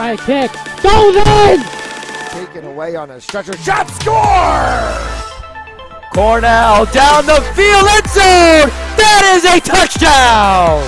Right kick. Goes in! Taken away on a stretcher. Shot score! Cornell down the field, end zone! That is a touchdown!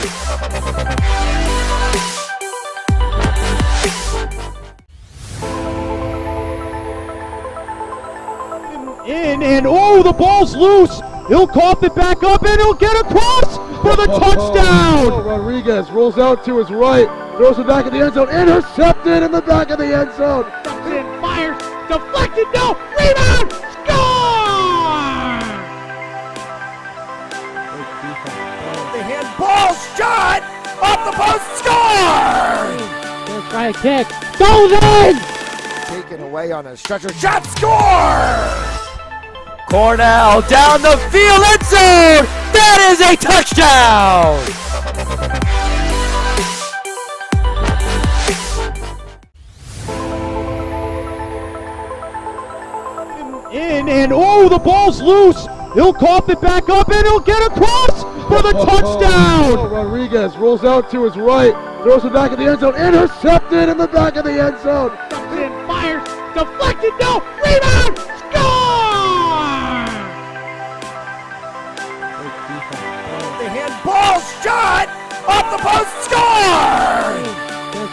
In and oh, the ball's loose. He'll cough it back up and he'll get across for the touchdown. Rodriguez rolls out to his right, throws it back in the end zone, intercepted in the back of the end zone. And fires, deflected, no, rebound, score! The handball shot off the post, score! Right kick, goes in! Taken away on a stretcher. Shot score! Cornell down the field, end zone! That is a touchdown! In and oh, the ball's loose. He'll cough it back up and he'll get across for the touchdown. Rodriguez rolls out to his right, throws it back in the end zone, intercepted in the back of the end zone. And fires, deflected, no, rebound, score! The handball shot off the post, score!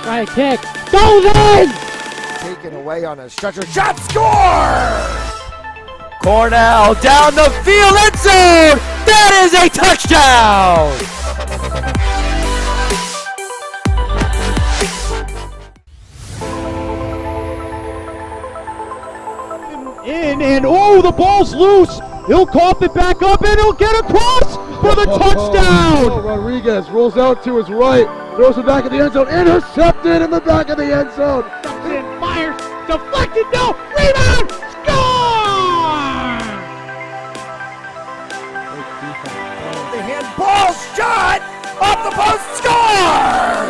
Right kick, goes in! Taken away on a stretcher. Shot score! Cornell down the field, end zone! That is a touchdown! In and oh, the ball's loose. He'll cough it back up and he'll get across for the touchdown. Rodriguez rolls out to his right, throws it back in the end zone, intercepted in the back of the end zone. And fires, deflected, no, rebound, score! The handball shot off the post, score!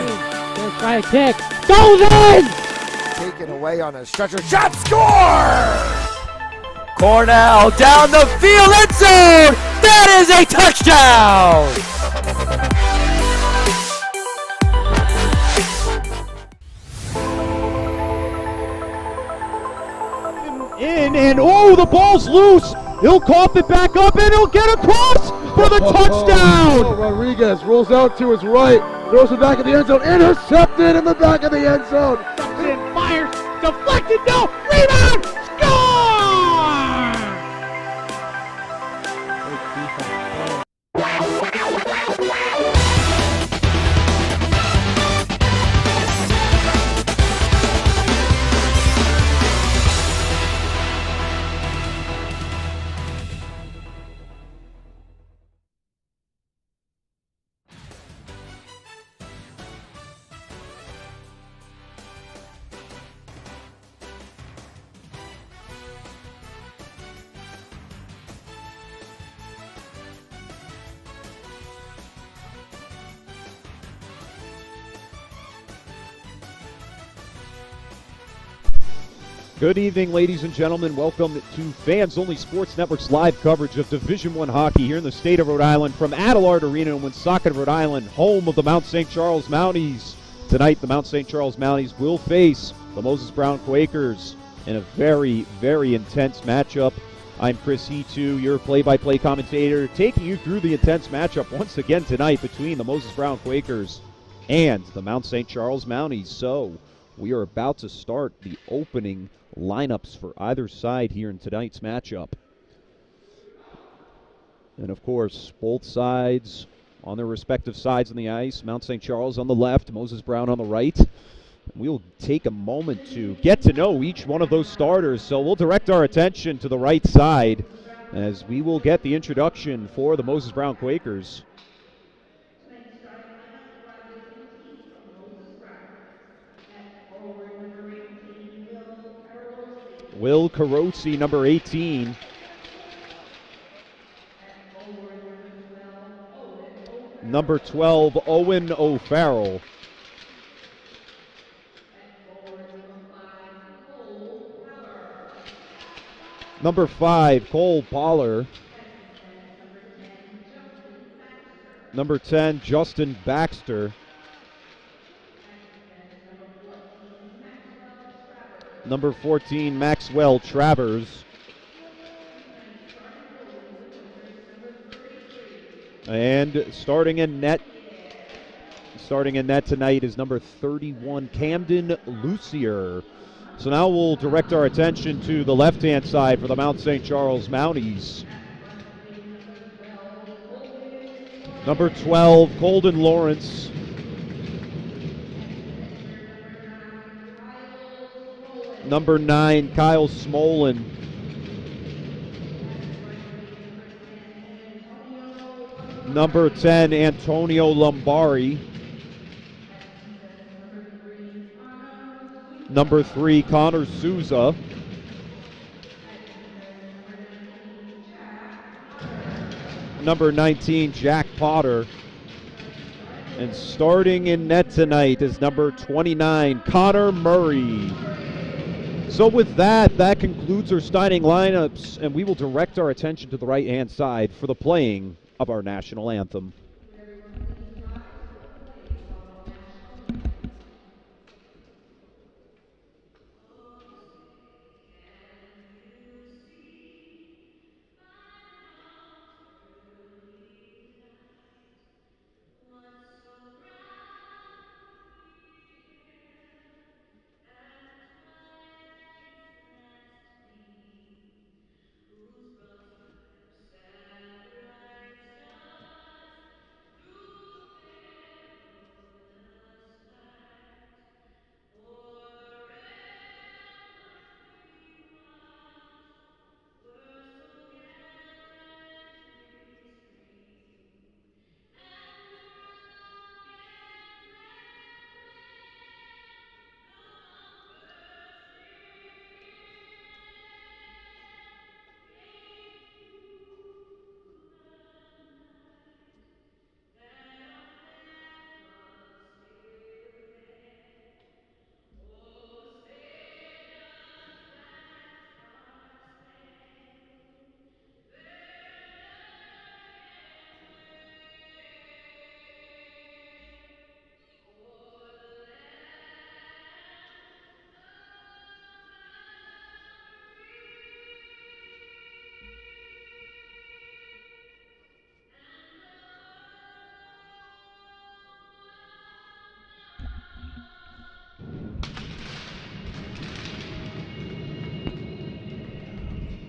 Right kick, goes in! Taken away on a stretcher. Shot score! Cornell down the field, end zone! That is a touchdown! In and oh, the ball's loose. He'll cough it back up and he'll get across for the touchdown. Rodriguez rolls out to his right, throws it back in the end zone, intercepted in the back of the end zone. And fires, deflected, no, rebound, score! Good evening, ladies and gentlemen. Welcome to Fans Only Sports Network's live coverage of Division I hockey here in the state of Rhode Island from Adelard Arena in Woonsocket, Rhode Island, home of the Mount St. Charles Mounties. Tonight, the Mount St. Charles Mounties will face the Moses Brown Quakers in a very, very intense matchup. I'm Chris Hetu, your play-by-play commentator, taking you through the intense matchup once again tonight between the Moses Brown Quakers and the Mount St. Charles Mounties. So, we are about to start the opening lineups for either side here in tonight's matchup. And of course, both sides on their respective sides on the ice. Mount St. Charles on the left, Moses Brown on the right. We'll take a moment to get to know each one of those starters. So we'll direct our attention to the right side as we will get the introduction for the Moses Brown Quakers. Will Carosi, number 18. Number 12, Owen O'Farrell. Number 5, Cole Poller. Number 10, Justin Baxter. Number 14, Maxwell Travers. And starting in net tonight is number 31, Camden Lucier. So now we'll direct our attention to the left-hand side for the Mount St. Charles Mounties. Number 12, Colden Lawrence. Number 9, Kyle Smolin. Number 10, Antonio Lombari. Number 3, Connor Souza. Number 19, Jack Potter. And starting in net tonight is number 29, Connor Murray. So with that concludes our starting lineups, and we will direct our attention to the right-hand side for the playing of our national anthem.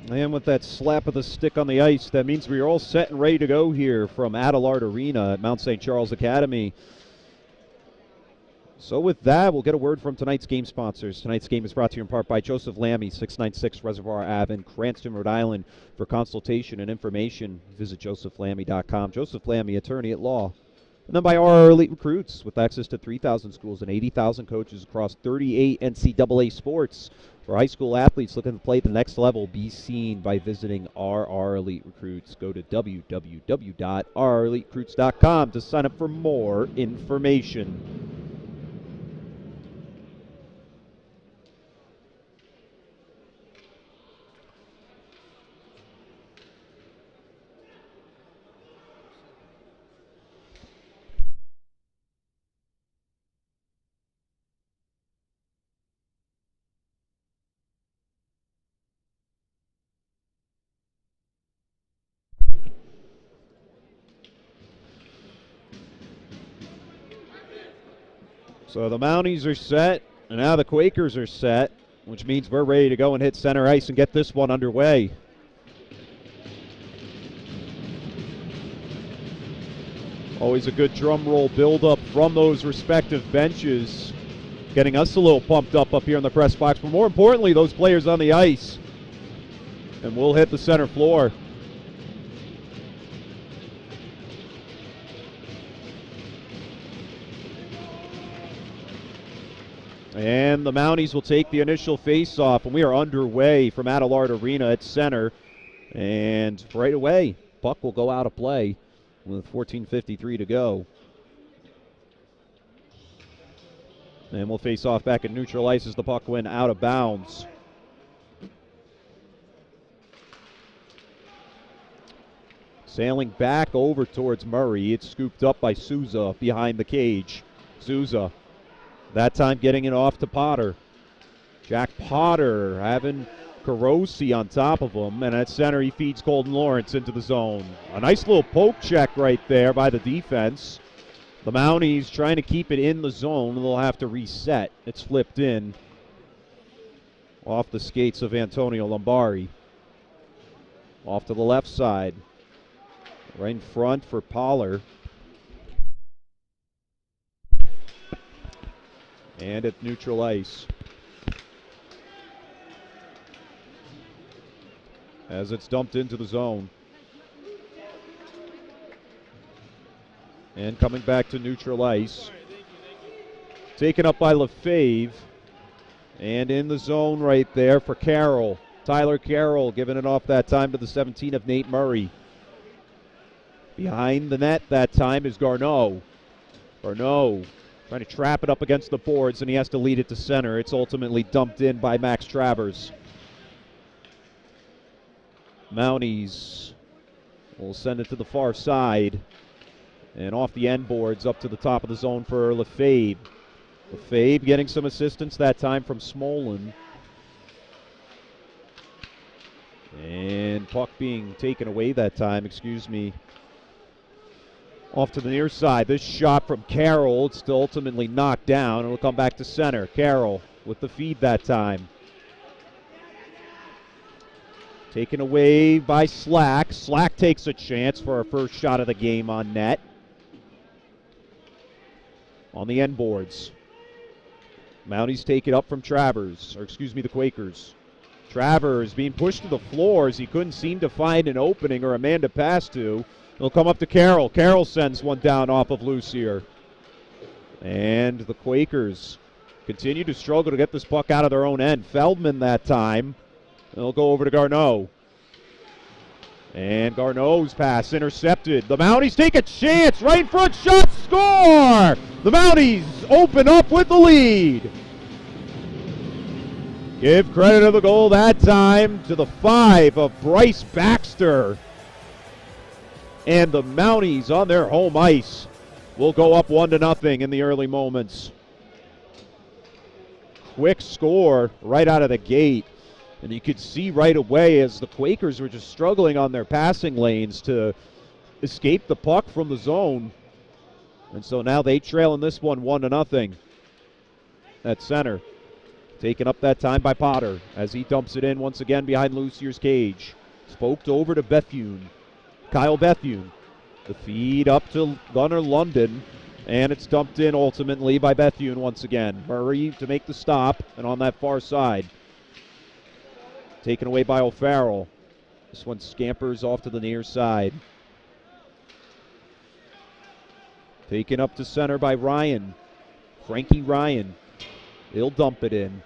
And with that slap of the stick on the ice, that means we're all set and ready to go here from Adelard Arena at Mount St. Charles Academy. So with that, we'll get a word from tonight's game sponsors. Tonight's game is brought to you in part by Joseph Lammy, 696 Reservoir Ave in Cranston, Rhode Island. For consultation and information, visit josephlammy.com. Joseph Lammy, attorney at law. And then by RR Elite Recruits, with access to 3,000 schools and 80,000 coaches across 38 NCAA sports. For high school athletes looking to play at the next level, be seen by visiting RR Elite Recruits. Go to www.rreliterecruits.com to sign up for more information. So the Mounties are set, and now the Quakers are set, which means we're ready to go and hit center ice and get this one underway. Always a good drum roll build-up from those respective benches, getting us a little pumped up here in the press box, but more importantly, those players on the ice. And we'll hit the center floor. And the Mounties will take the initial face-off, and we are underway from Adelard Arena at center. And right away, puck will go out of play with 14:53 to go. And we'll face off back at neutral ice as the puck went out of bounds. Sailing back over towards Murray, it's scooped up by Souza behind the cage. Souza, that time getting it off to Potter. Jack Potter having Carosi on top of him, and at center he feeds Colton Lawrence into the zone. A nice little poke check right there by the defense. The Mounties trying to keep it in the zone. They'll have to reset. It's flipped in off the skates of Antonio Lombari. Off to the left side. Right in front for Pollard. And at neutral ice. As it's dumped into the zone. And coming back to neutral ice. Taken up by Lefebvre. And in the zone right there for Carroll. Tyler Carroll giving it off that time to the 17 of Nate Murray. Behind the net that time is Garneau. Garneau trying to trap it up against the boards, and he has to lead it to center. It's ultimately dumped in by Max Travers. Mounties will send it to the far side. And off the end boards up to the top of the zone for Lefebvre. Lefebvre getting some assistance that time from Smolin. And puck being taken away that time, Off to the near side. This shot from Carroll. It's still ultimately knocked down. It'll come back to center. Carroll with the feed that time. Taken away by Slack. Slack takes a chance for a first shot of the game on net. On the end boards. Mounties take it up from Travers, the Quakers. Travers being pushed to the floor as he couldn't seem to find an opening or a man to pass to. It'll come up to Carroll. Carroll sends one down off of Lucier. And the Quakers continue to struggle to get this puck out of their own end. Feldman that time. It'll go over to Garneau. And Garneau's pass intercepted. The Mounties take a chance. Right in front, shot, score! The Mounties open up with the lead. Give credit to the goal that time to the 5 of Bryce Baxter. And the Mounties on their home ice will go up 1-0 in the early moments. Quick score right out of the gate. And you could see right away as the Quakers were just struggling on their passing lanes to escape the puck from the zone. And so now they trail in this one 1-0 at center. Taken up that time by Potter as he dumps it in once again behind Lucier's cage. Spoked over to Bethune. Kyle Bethune. The feed up to Gunnar London. And it's dumped in ultimately by Bethune once again. Murray to make the stop, and on that far side. Taken away by O'Farrell. This one scampers off to the near side. Taken up to center by Ryan. Frankie Ryan. He'll dump it in.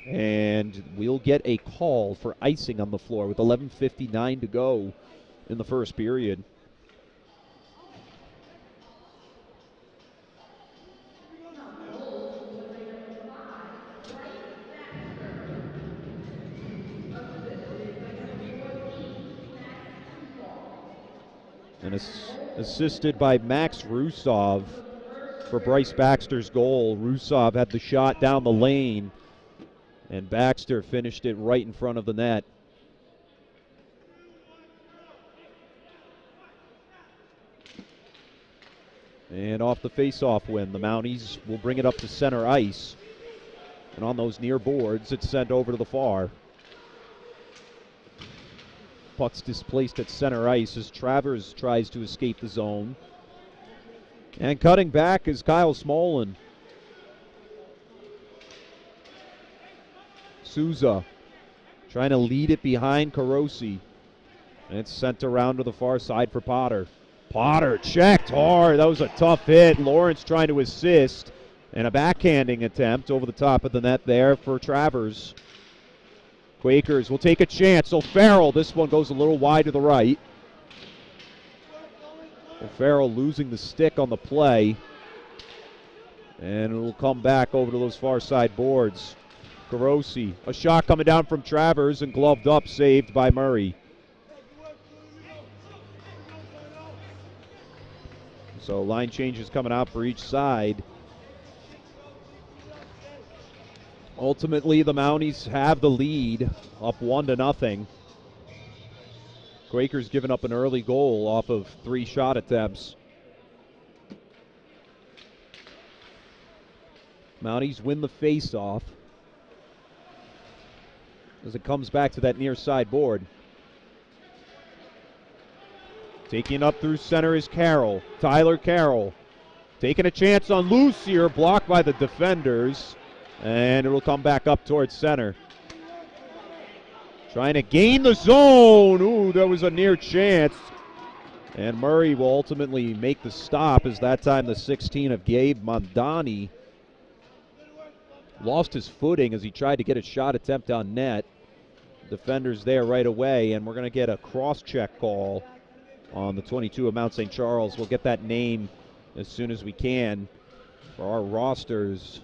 And we'll get a call for icing on the floor with 11:59 to go in the first period. And assisted by Max Rusov for Bryce Baxter's goal. Rusov had the shot down the lane, and Baxter finished it right in front of the net. And off the face-off win, the Mounties will bring it up to center ice. And on those near boards, it's sent over to the far. Puck's displaced at center ice as Travers tries to escape the zone. And cutting back is Kyle Smolin. Souza trying to lead it behind Carosi. And it's sent around to the far side for Potter. Potter checked hard. That was a tough hit. Lawrence trying to assist. And a backhanding attempt over the top of the net there for Travers. Quakers will take a chance. O'Farrell, this one goes a little wide to the right. O'Farrell losing the stick on the play. And it will come back over to those far side boards. Carosi, a shot coming down from Travers and gloved up, saved by Murray. So line changes coming out for each side. Ultimately, the Mounties have the lead, up 1-0. Quakers giving up an early goal off of 3 shot attempts. Mounties win the face-off as it comes back to that near side board. Taking up through center is Carroll. Tyler Carroll taking a chance on Lucier, blocked by the defenders, and it'll come back up towards center. Trying to gain the zone. Ooh, that was a near chance. And Murray will ultimately make the stop, as that time the 16 of Gabe Mamdani lost his footing as he tried to get a shot attempt on net. Defenders there right away, and we're going to get a cross-check call on the 22 of Mount St. Charles. We'll get that name as soon as we can for our rosters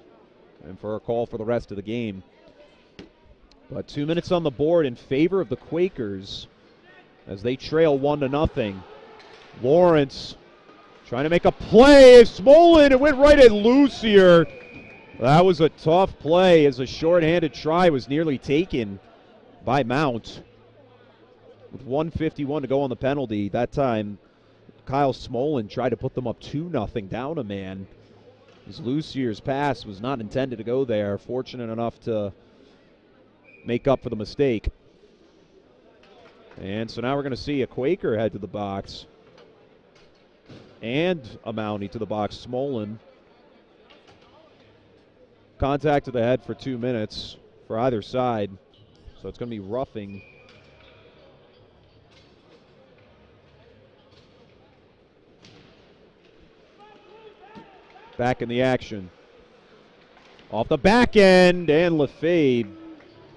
and for a call for the rest of the game. But 2 minutes on the board in favor of the Quakers as they trail 1-0. Lawrence trying to make a play. Smolin, it went right at Lucier. That was a tough play as a shorthanded try was nearly taken by Mount. With 1:51 to go on the penalty, that time Kyle Smolin tried to put them up 2-0, down a man. As Lucier's pass was not intended to go there, fortunate enough to make up for the mistake. And so now we're going to see a Quaker head to the box and a Mountie to the box. Smolin. Contact to the head for 2 minutes for either side. So it's going to be roughing. Back in the action. Off the back end, and Lefebvre.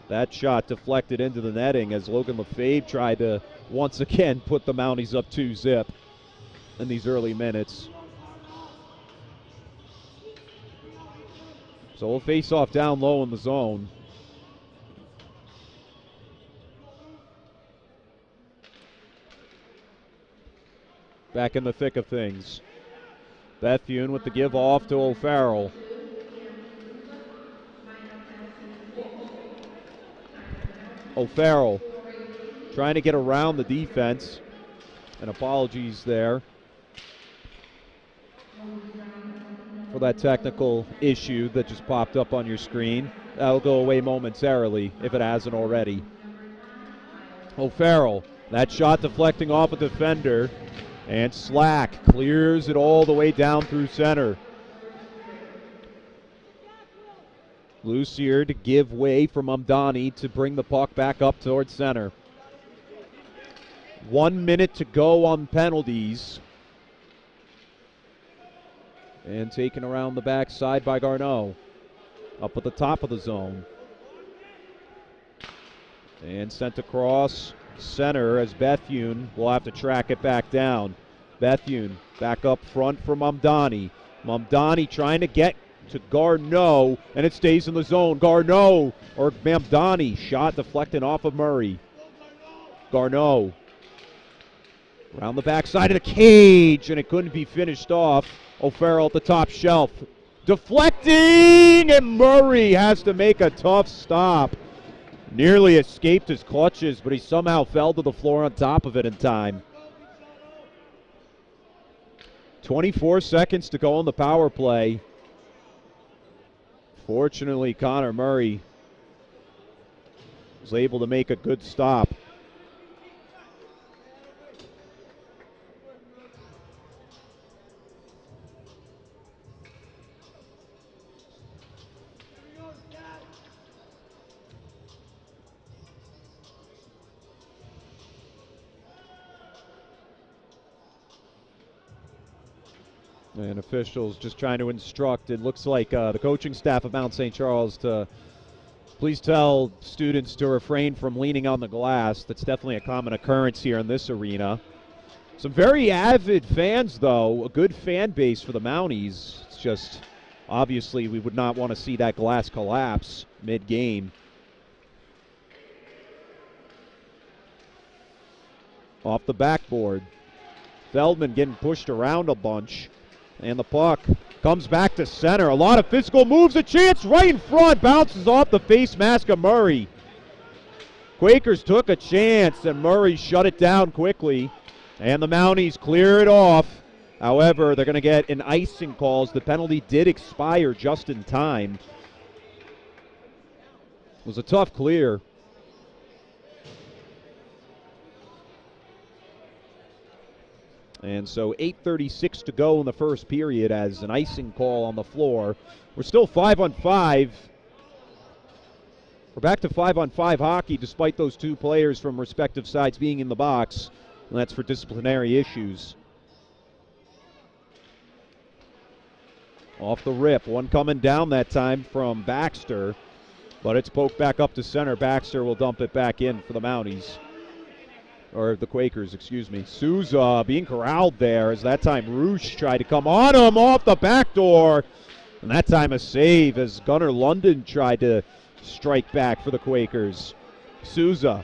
That shot deflected into the netting as Logan Lefebvre tried to once again put the Mounties up 2-0 in these early minutes. So we'll face off down low in the zone. Back in the thick of things. Bethune with the give off to O'Farrell. O'Farrell trying to get around the defense. And apologies there for that technical issue that just popped up on your screen. That'll go away momentarily if it hasn't already. O'Farrell, that shot deflecting off a defender. And Slack clears it all the way down through center. Lucier to give way for Mamdani to bring the puck back up towards center. 1 minute to go on penalties. And taken around the backside by Garneau. Up at the top of the zone. And sent across center as Bethune will have to track it back down. Bethune back up front for Mamdani. Mamdani trying to get to Garneau, and it stays in the zone. Garneau, or Mamdani, shot deflecting off of Murray. Garneau around the backside of the cage, and it couldn't be finished off. O'Farrell at the top shelf. Deflecting, and Murray has to make a tough stop. Nearly escaped his clutches, but he somehow fell to the floor on top of it in time. 24 seconds to go on the power play. Fortunately, Connor Murray was able to make a good stop. And officials just trying to instruct. It looks like the coaching staff of Mount St. Charles to please tell students to refrain from leaning on the glass. That's definitely a common occurrence here in this arena. Some very avid fans, though. A good fan base for the Mounties. It's just, obviously, we would not want to see that glass collapse mid-game. Off the backboard. Feldman getting pushed around a bunch. And the puck Comes back to center. A lot of physical moves. A chance right in front. Bounces off the face mask of Murray. Quakers took a chance, and Murray shut it down quickly. And the Mounties clear it off. However, they're going to get an icing call as the penalty did expire just in time. It was a tough clear. And so 8:36 to go in the first period as an icing call on the floor. We're still 5-on-5. We're back to 5-on-5 hockey despite those two players from respective sides being in the box. And that's for disciplinary issues. Off the rip. One coming down that time from Baxter. But it's poked back up to center. Baxter will dump it back in for the Mounties. Or the Quakers, excuse me. Souza being corralled there as that time Roosh tried to come on him off the back door. And that time a save as Gunnar London tried to strike back for the Quakers. Souza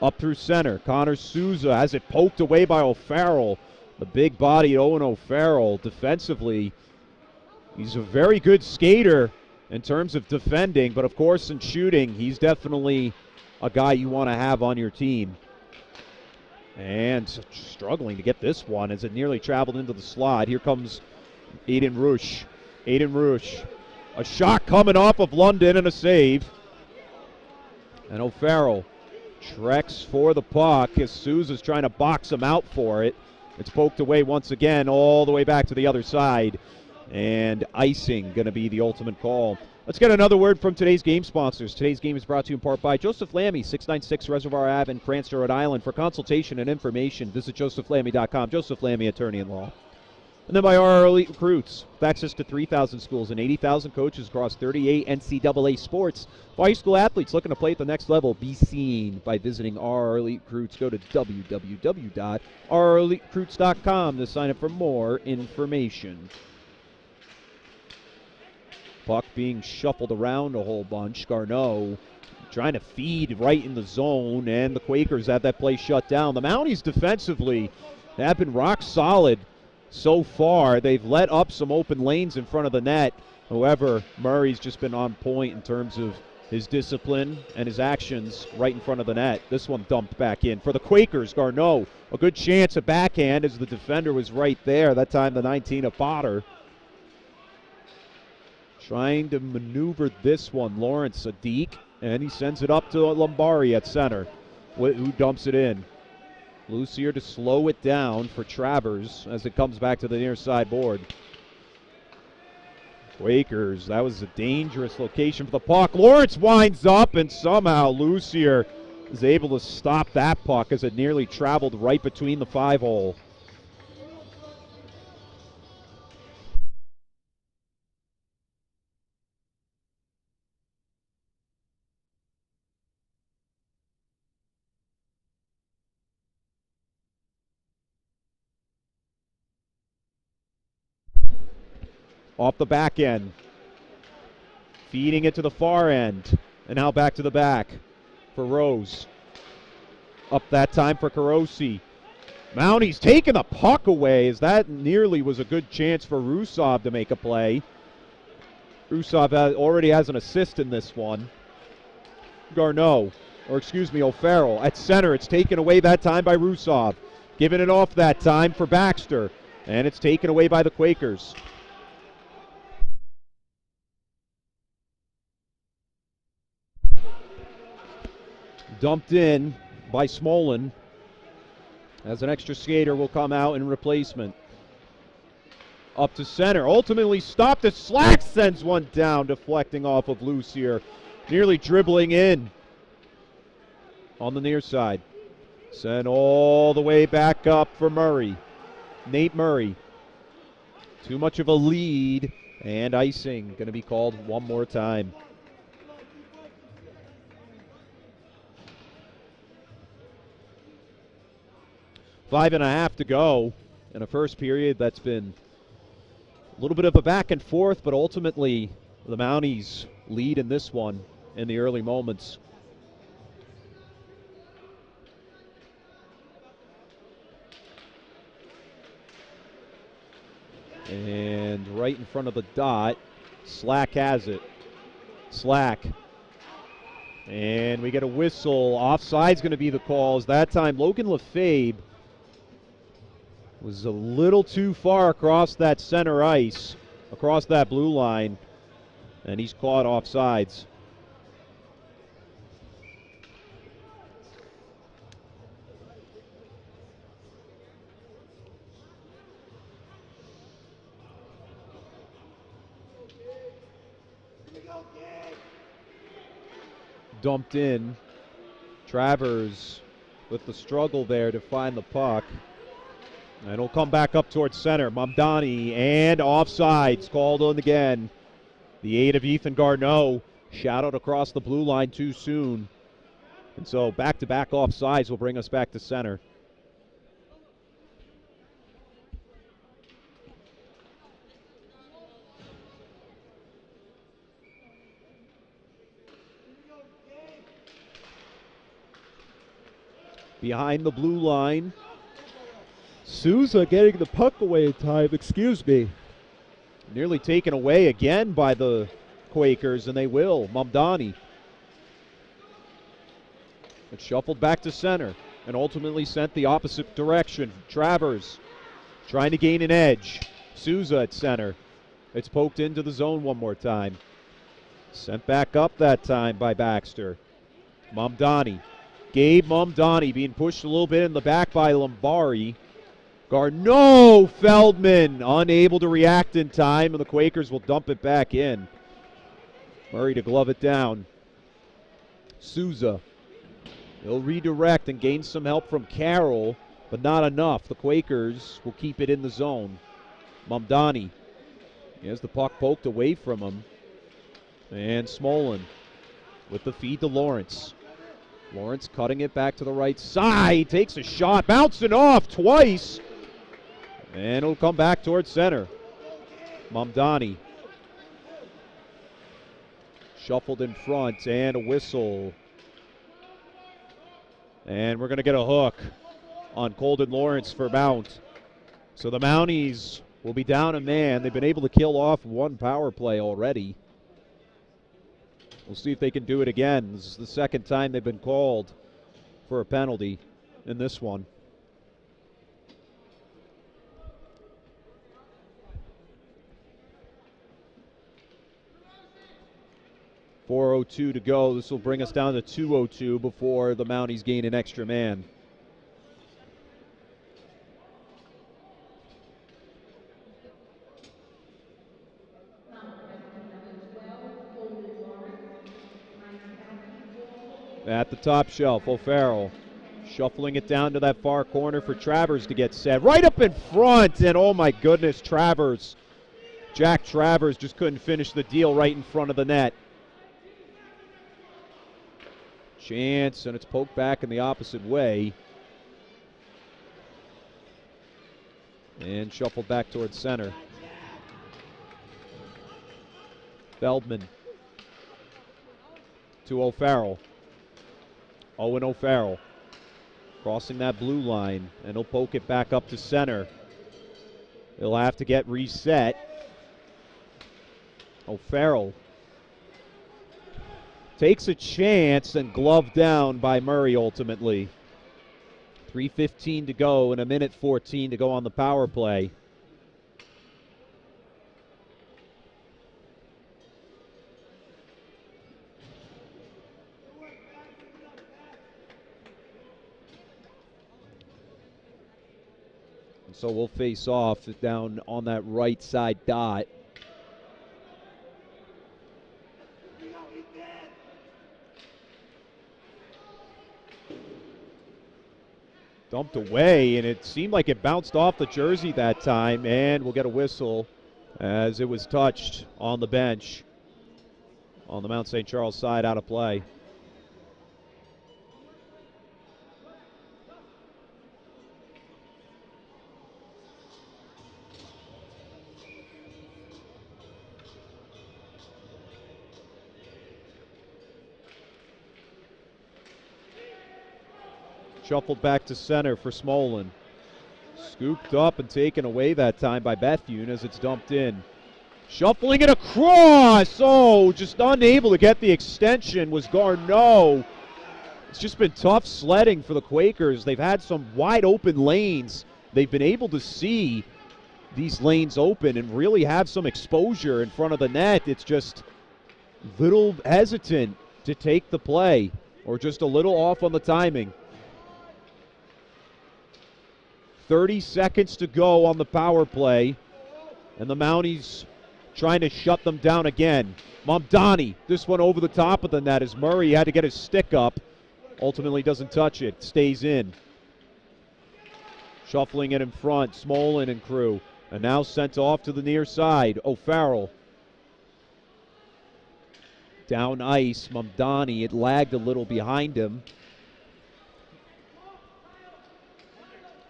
up through center. Connor Souza has it poked away by O'Farrell. The big body Owen O'Farrell defensively. He's a very good skater in terms of defending, but of course in shooting, he's definitely a guy you want to have on your team. And struggling to get this one as it nearly traveled into the slot. Here comes Aiden Roosh. Aiden Roosh. A shot coming off of London and a save. And O'Farrell treks for the puck as Souza's trying to box him out for it. It's poked away once again all the way back to the other side. And icing going to be the ultimate call. Let's get another word from today's game sponsors. Today's game is brought to you in part by Joseph Lammy, 696 Reservoir Ave in Cranston, Rhode Island. For consultation and information, visit josephlammy.com. Joseph Lammy, attorney-in-law. And then by our Elite Recruits, with access to 3,000 schools and 80,000 coaches across 38 NCAA sports. For high school athletes looking to play at the next level, be seen by visiting our Elite Recruits. Go to www.oureliterecruits.com to sign up for more information. Puck being shuffled around a whole bunch. Garneau trying to feed right in the zone, and the Quakers have that play shut down. The Mounties defensively have been rock solid so far. They've let up some open lanes in front of the net. However, Murray's just been on point in terms of his discipline and his actions right in front of the net. This one dumped back in. For the Quakers, Garneau, a good chance at backhand as the defender was right there. That time the 19 of Potter. Trying to maneuver this one, Lawrence Sadiq, and he sends it up to Lombari at center, who dumps it in. Lucier to slow it down for Travers as it comes back to the near side board. Quakers, that was a dangerous location for the puck. Lawrence winds up, and somehow Lucier is able to stop that puck as it nearly traveled right between the 5-hole. Off the back end. Feeding it to the far end. And now back to the back for Rose. Up that time for Carosi. Mounties taking the puck away as that nearly was a good chance for Rusov to make a play. Rusov already has an assist in this one. O'Farrell at center. It's taken away that time by Rusov. Giving it off that time for Baxter. And it's taken away by the Quakers. Dumped in by Smolin as an extra skater will come out in replacement. Up to center, ultimately stopped as Slack sends one down, deflecting off of Lucier, nearly dribbling in on the near side. Sent all the way back up for Murray. Nate Murray. Too much of a lead, and icing going to be called one more time. 5.5 to go in a first period that's been a little bit of a back and forth, but ultimately the Mounties lead in this one in the early moments. And right in front of the dot, Slack has it. Slack. And we get a whistle. Offside's going to be the calls. That time, Logan Lefebvre was a little too far across that center ice, across that blue line, and he's caught offsides. Dumped in. Travers with the struggle there to find the puck. And it'll come back up towards center. Mamdani and offsides called on again. The aid of Ethan Garneau shot across the blue line too soon. And so back-to-back offsides will bring us back to center. Behind the blue line. Souza getting the puck away in time, excuse me. Nearly taken away again by the Quakers, and they will. Mamdani. It's shuffled back to center and ultimately sent the opposite direction. Travers trying to gain an edge. Souza at center. It's poked into the zone one more time. Sent back up that time by Baxter. Mamdani. Gabe Mamdani being pushed a little bit in the back by Lombari. Garneau, Feldman unable to react in time, and the Quakers will dump it back in. Murray to glove it down. Souza. He'll redirect and gain some help from Carroll, but not enough. The Quakers will keep it in the zone. Mamdani. He has the puck poked away from him. And Smolin with the feed to Lawrence. Lawrence cutting it back to the right side. Takes a shot, bouncing off twice. And it'll come back towards center. Mamdani. Shuffled in front and a whistle. And we're going to get a hook on Colden Lawrence for Mount. So the Mounties will be down a man. They've been able to kill off one power play already. We'll see if they can do it again. This is the second time they've been called for a penalty in this one. .402 to go. This will bring us down to 2:02 before the Mounties gain an extra man. At the top shelf, O'Farrell shuffling it down to that far corner for Travers to get set. Right up in front, and oh my goodness, Travers. Jack Travers just couldn't finish the deal right in front of the net. Chance, and it's poked back in the opposite way. And shuffled back towards center. Feldman to O'Farrell. Owen O'Farrell crossing that blue line, and he'll poke it back up to center. He'll have to get reset. O'Farrell takes a chance and gloved down by Murray ultimately. 3:15 to go and 1:14 to go on the power play. So we'll face off down on that right side dot. Dumped away, and it seemed like it bounced off the jersey that time, and we'll get a whistle as it was touched on the bench on the Mount St. Charles side, out of play. Shuffled back to center for Smolin. Scooped up and taken away that time by Bethune as it's dumped in. Shuffling it across. Oh, just unable to get the extension was Garneau. It's just been tough sledding for the Quakers. They've had some wide open lanes. They've been able to see these lanes open and really have some exposure in front of the net. It's just little hesitant to take the play or just a little off on the timing. 30 seconds to go on the power play, and the Mounties trying to shut them down again. Mamdani, this one over the top of the net as Murray had to get his stick up. Ultimately doesn't touch it, stays in. Shuffling it in front, Smolin and crew. And now sent off to the near side. O'Farrell. Down ice, Mamdani, it lagged a little behind him.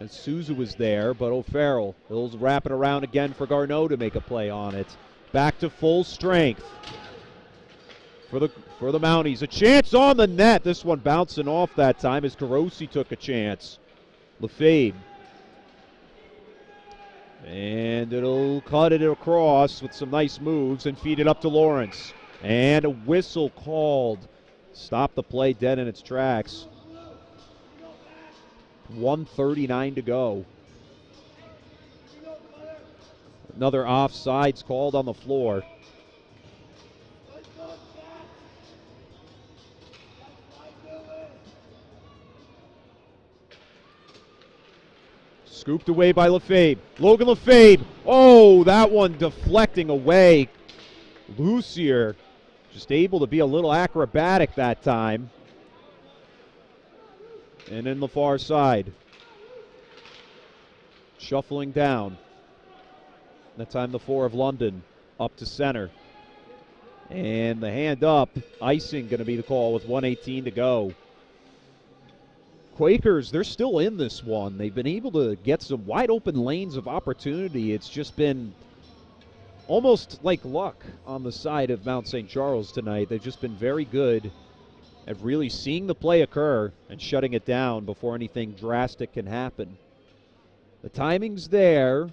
And Souza was there, but O'Farrell, he'll wrap it around again for Garneau to make a play on it. Back to full strength for the Mounties. A chance on the net. This one bouncing off that time as Carosi took a chance. Lefebvre. And it'll cut it across with some nice moves and feed it up to Lawrence. And a whistle called. Stop the play dead in its tracks. 1:39 to go. Another offsides called on the floor. Scooped away by Lefebvre. Logan Lefebvre. Oh, that one deflecting away. Lucier just able to be a little acrobatic that time. And in the far side. Shuffling down. That time the 4 of London up to center. And the hand up. Icing going to be the call with 1:18 to go. Quakers, they're still in this one. They've been able to get some wide open lanes of opportunity. It's just been almost like luck on the side of Mount St. Charles tonight. They've just been very good at really seeing the play occur and shutting it down before anything drastic can happen. The timing's there.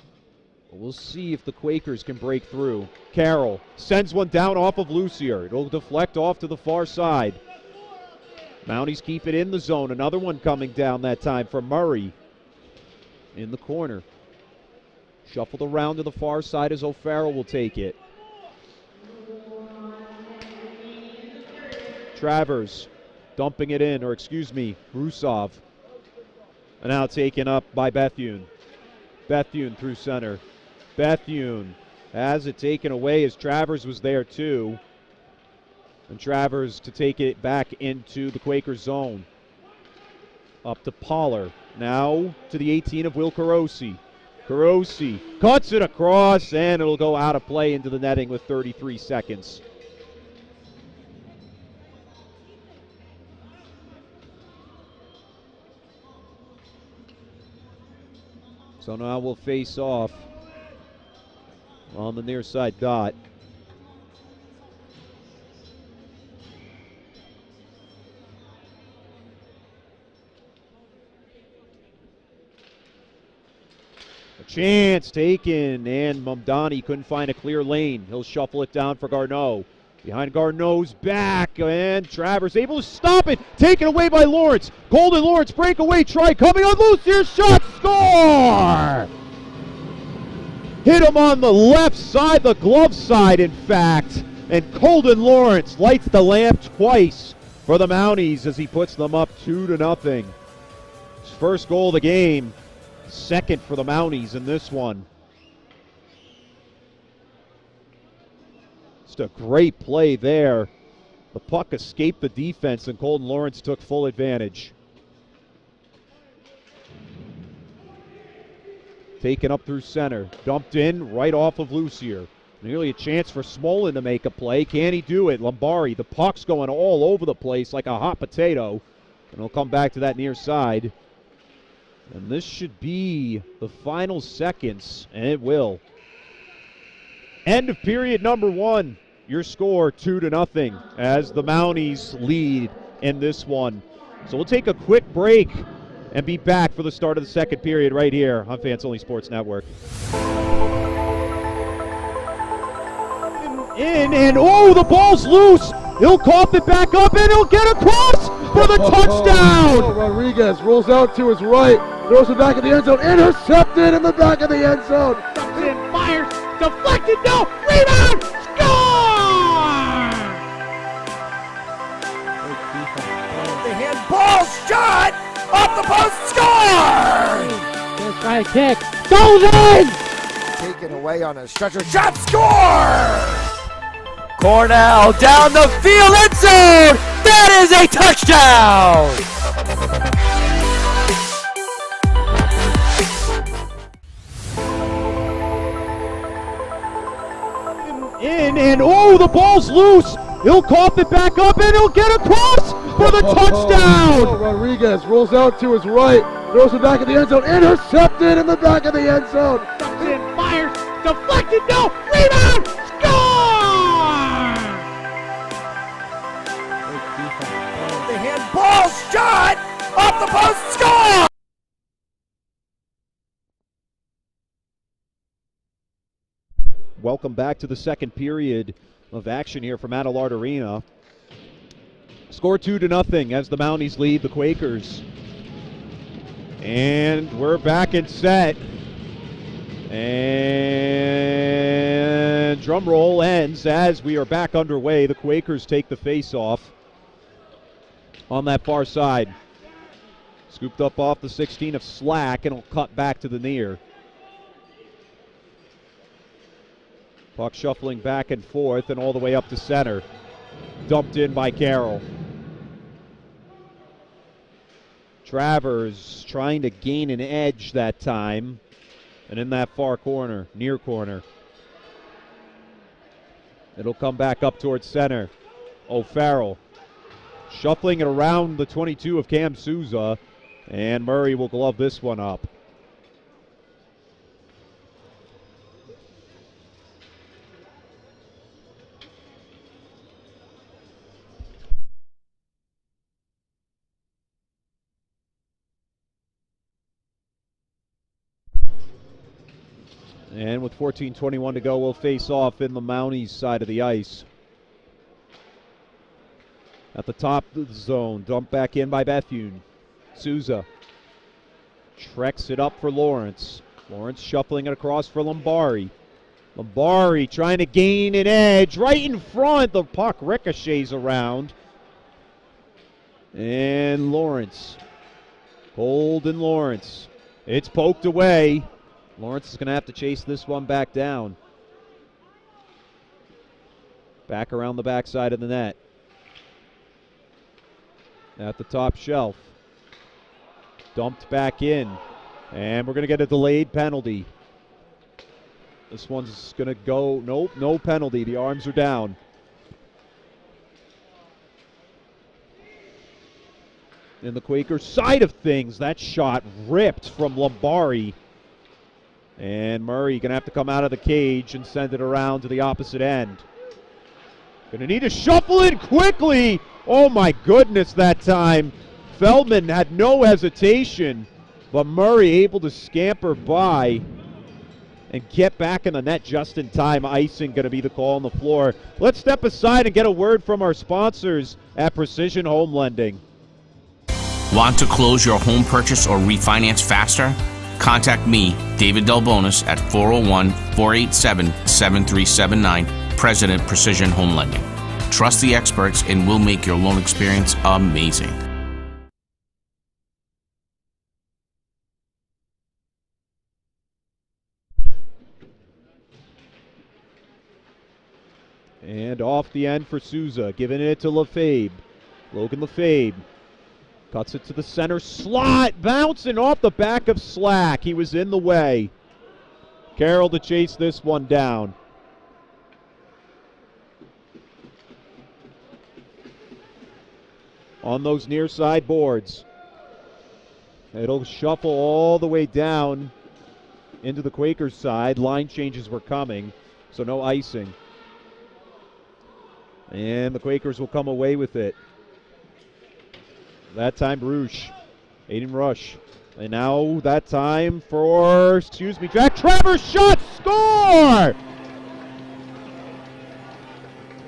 We'll see if the Quakers can break through. Carroll sends one down off of Lucier. It'll deflect off to the far side. Mounties keep it in the zone. Another one coming down that time for Murray in the corner. Shuffled around to the far side as O'Farrell will take it. Travers dumping it in, or excuse me, Rusov. And now taken up by Bethune. Bethune through center. Bethune has it taken away as Travers was there too. And Travers to take it back into the Quaker zone. Up to Poller. Now to the 18 of Will Carosi. Carosi cuts it across, and it'll go out of play into the netting with 33 seconds. So now we'll face off on the near side dot. A chance taken, and Mamdani couldn't find a clear lane. He'll shuffle it down for Garneau. Behind Garneau's back, and Travers able to stop it. Taken away by Lawrence. Golden Lawrence breakaway try coming on loose. Here's shot, score! Hit him on the left side, the glove side, in fact. And Golden Lawrence lights the lamp twice for the Mounties as he puts them up 2-0. His first goal of the game. Second for the Mounties in this one. Just a great play there. The puck escaped the defense and Golden Lawrence took full advantage. Taken up through center. Dumped in right off of Lucier. Nearly a chance for Smolin to make a play. Can he do it? Lombari, the puck's going all over the place like a hot potato. And he'll come back to that near side. And this should be the final seconds, and it will. End of period number 1. Your score 2-0 as the Mounties lead in this one. So we'll take a quick break. and be back for the start of the second period right here on Fans Only Sports Network. And oh, the ball's loose. He'll cough it back up, and he'll get across for the touchdown. Rodriguez rolls out to his right, throws it back in the end zone, intercepted in the back of the end zone. Fires, deflected, no, rebound, score! The handball shot off the post, score! Let's try a kick, goes in! Taken away on a stretcher shot, score! Cornell down the field, end zone! That is a touchdown! And oh, the ball's loose. He'll cough it back up, and he'll get across for the touchdown. Rodriguez rolls out to his right, throws it back in the end zone, intercepted in the back of the end zone. Fires, deflected, no, rebound, score! The handball shot off the post, score! Welcome back to the second period of action here from Adelard Arena. Score 2-0 as the Mounties lead the Quakers. And we're back and set. And drum roll ends as we are back underway. The Quakers take the face-off on that far side. Scooped up off the 16 of Slack, and it'll cut back to the near. Puck shuffling back and forth and all the way up to center. Dumped in by Carroll. Travers trying to gain an edge that time. And in that far corner, near corner. It'll come back up towards center. O'Farrell shuffling it around the 22 of Cam Souza. And Murray will glove this one up. And with 14:21 to go, we'll face off in the Mounties side of the ice. At the top of the zone, dumped back in by Bethune. Souza treks it up for Lawrence. Lawrence shuffling it across for Lombari. Lombari trying to gain an edge right in front. The puck ricochets around. And Lawrence. Golden Lawrence. It's poked away. Lawrence is going to have to chase this one back down. Back around the backside of the net. At the top shelf. Dumped back in. And we're going to get a delayed penalty. This one's going to go, nope, no penalty. The arms are down. In the Quakers side of things, that shot ripped from Lombari. And Murray going to have to come out of the cage and send it around to the opposite end. Going to need to shuffle it quickly. Oh my goodness, that time. Feldman had no hesitation, but Murray able to scamper by and get back in the net just in time. Icing going to be the call on the floor. Let's step aside and get a word from our sponsors at Precision Home Lending. Want to close your home purchase or refinance faster? Contact me, David Delbonis, at 401-487-7379, President Precision Home Lending. Trust the experts and we'll make your loan experience amazing. And off the end for Souza, giving it to Lefebvre. Logan Lefebvre cuts it to the center slot, bouncing off the back of Slack. He was in the way. Carroll to chase this one down. On those near side boards. It'll shuffle all the way down into the Quakers side. Line changes were coming, so no icing. And the Quakers will come away with it. That time Bruce Aiden Rush. And now that time for, Jack Travers, shot, score!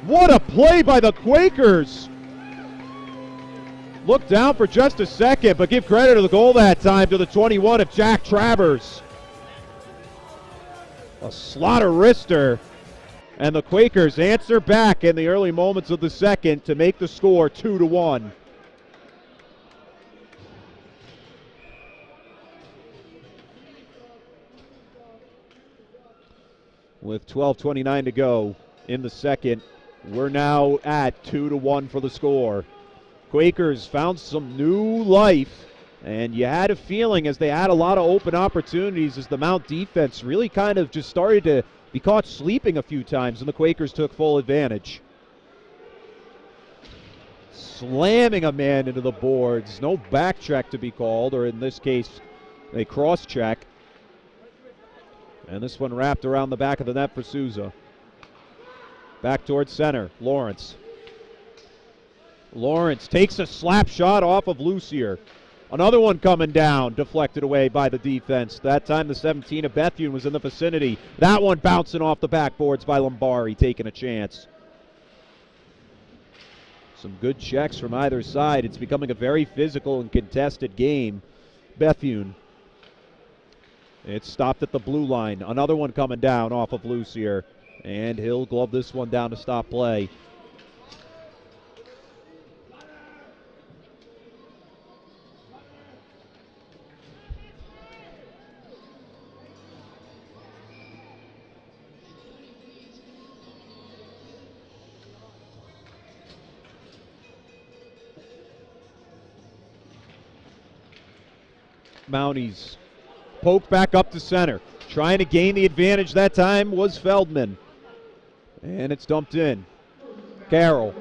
What a play by the Quakers. Look down for just a second, but give credit to the goal that time to the 21 of Jack Travers. A slaughter wrister. And the Quakers answer back in the early moments of the second to make the score 2-1. With 12:29 to go in the second, we're now at 2-1 for the score. Quakers found some new life, and you had a feeling as they had a lot of open opportunities as the Mount defense really kind of just started to be caught sleeping a few times, and the Quakers took full advantage. Slamming a man into the boards. No back check to be called, or in this case, a cross check. And this one wrapped around the back of the net for Souza. Back towards center, Lawrence. Lawrence takes a slap shot off of Lucier. Another one coming down, deflected away by the defense. That time the 17 of Bethune was in the vicinity. That one bouncing off the backboards by Lombari, taking a chance. Some good checks from either side. It's becoming a very physical and contested game. Bethune. It's stopped at the blue line. Another one coming down off of Lucier. And he'll glove this one down to stop play. Mounties poke back up to center. Trying to gain the advantage that time was Feldman. And it's dumped in. Carroll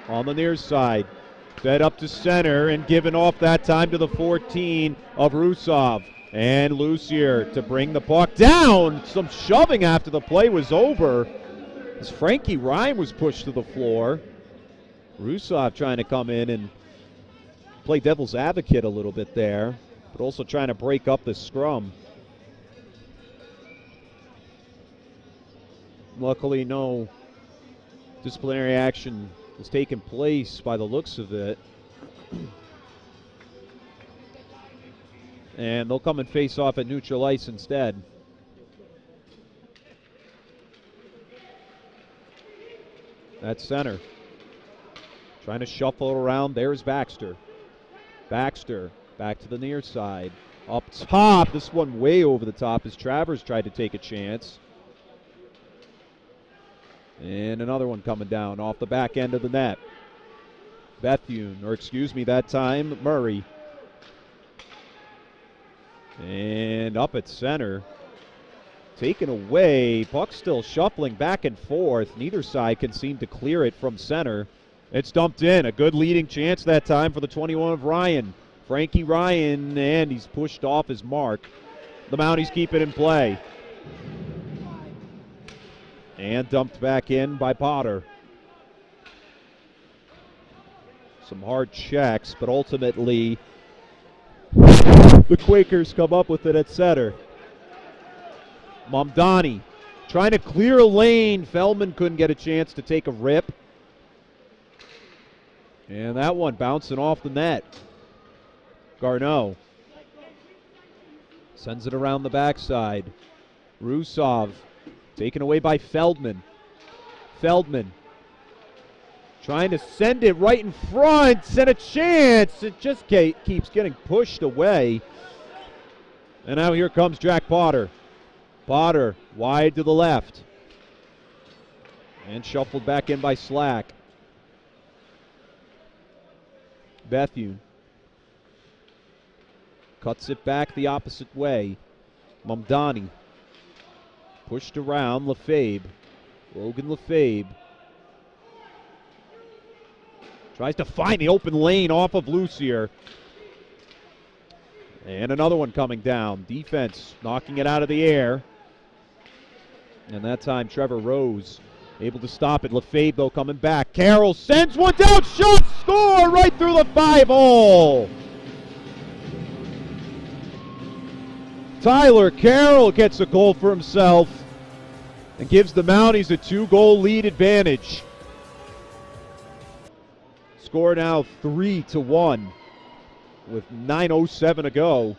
on the near side. Fed up to center and given off that time to the 14 of Rusov. And Lucier to bring the puck down. Some shoving after the play was over, as Frankie Ryan was pushed to the floor. Rusov trying to come in and play devil's advocate a little bit there, but also trying to break up the scrum. Luckily, no disciplinary action has taken place by the looks of it. And they'll come and face off at neutral ice instead. That's center. Trying to shuffle around. There's Baxter. Baxter back to the near side. Up top. This one way over the top as Travers tried to take a chance. And another one coming down off the back end of the net. Bethune, or excuse me, that time Murray. And up at center. Taken away. Puck still shuffling back and forth. Neither side can seem to clear it from center. It's dumped in. A good leading chance that time for the 21 of Ryan. Frankie Ryan, and he's pushed off his mark. The Mounties keep it in play. And dumped back in by Potter. Some hard checks, but ultimately the Quakers come up with it at center. Mamdani trying to clear a lane. Feldman couldn't get a chance to take a rip. And that one bouncing off the net. Garneau sends it around the backside. Rusov taken away by Feldman. Feldman trying to send it right in front. And a chance. It just keeps getting pushed away. And now here comes Jack Potter. Potter wide to the left. And shuffled back in by Slack. Bethune cuts it back the opposite way. Mamdani pushed around. Lefebvre. Logan Lefebvre tries to find the open lane off of Lucier. And another one coming down. Defense knocking it out of the air. And that time Trevor Rose able to stop it. Lefebvre though coming back. Carroll sends one down. Shot, score! score right through the 5-hole. Tyler Carroll gets a goal for himself and gives the Mounties a 2-goal lead advantage. Score now 3-1 with 9:07 to go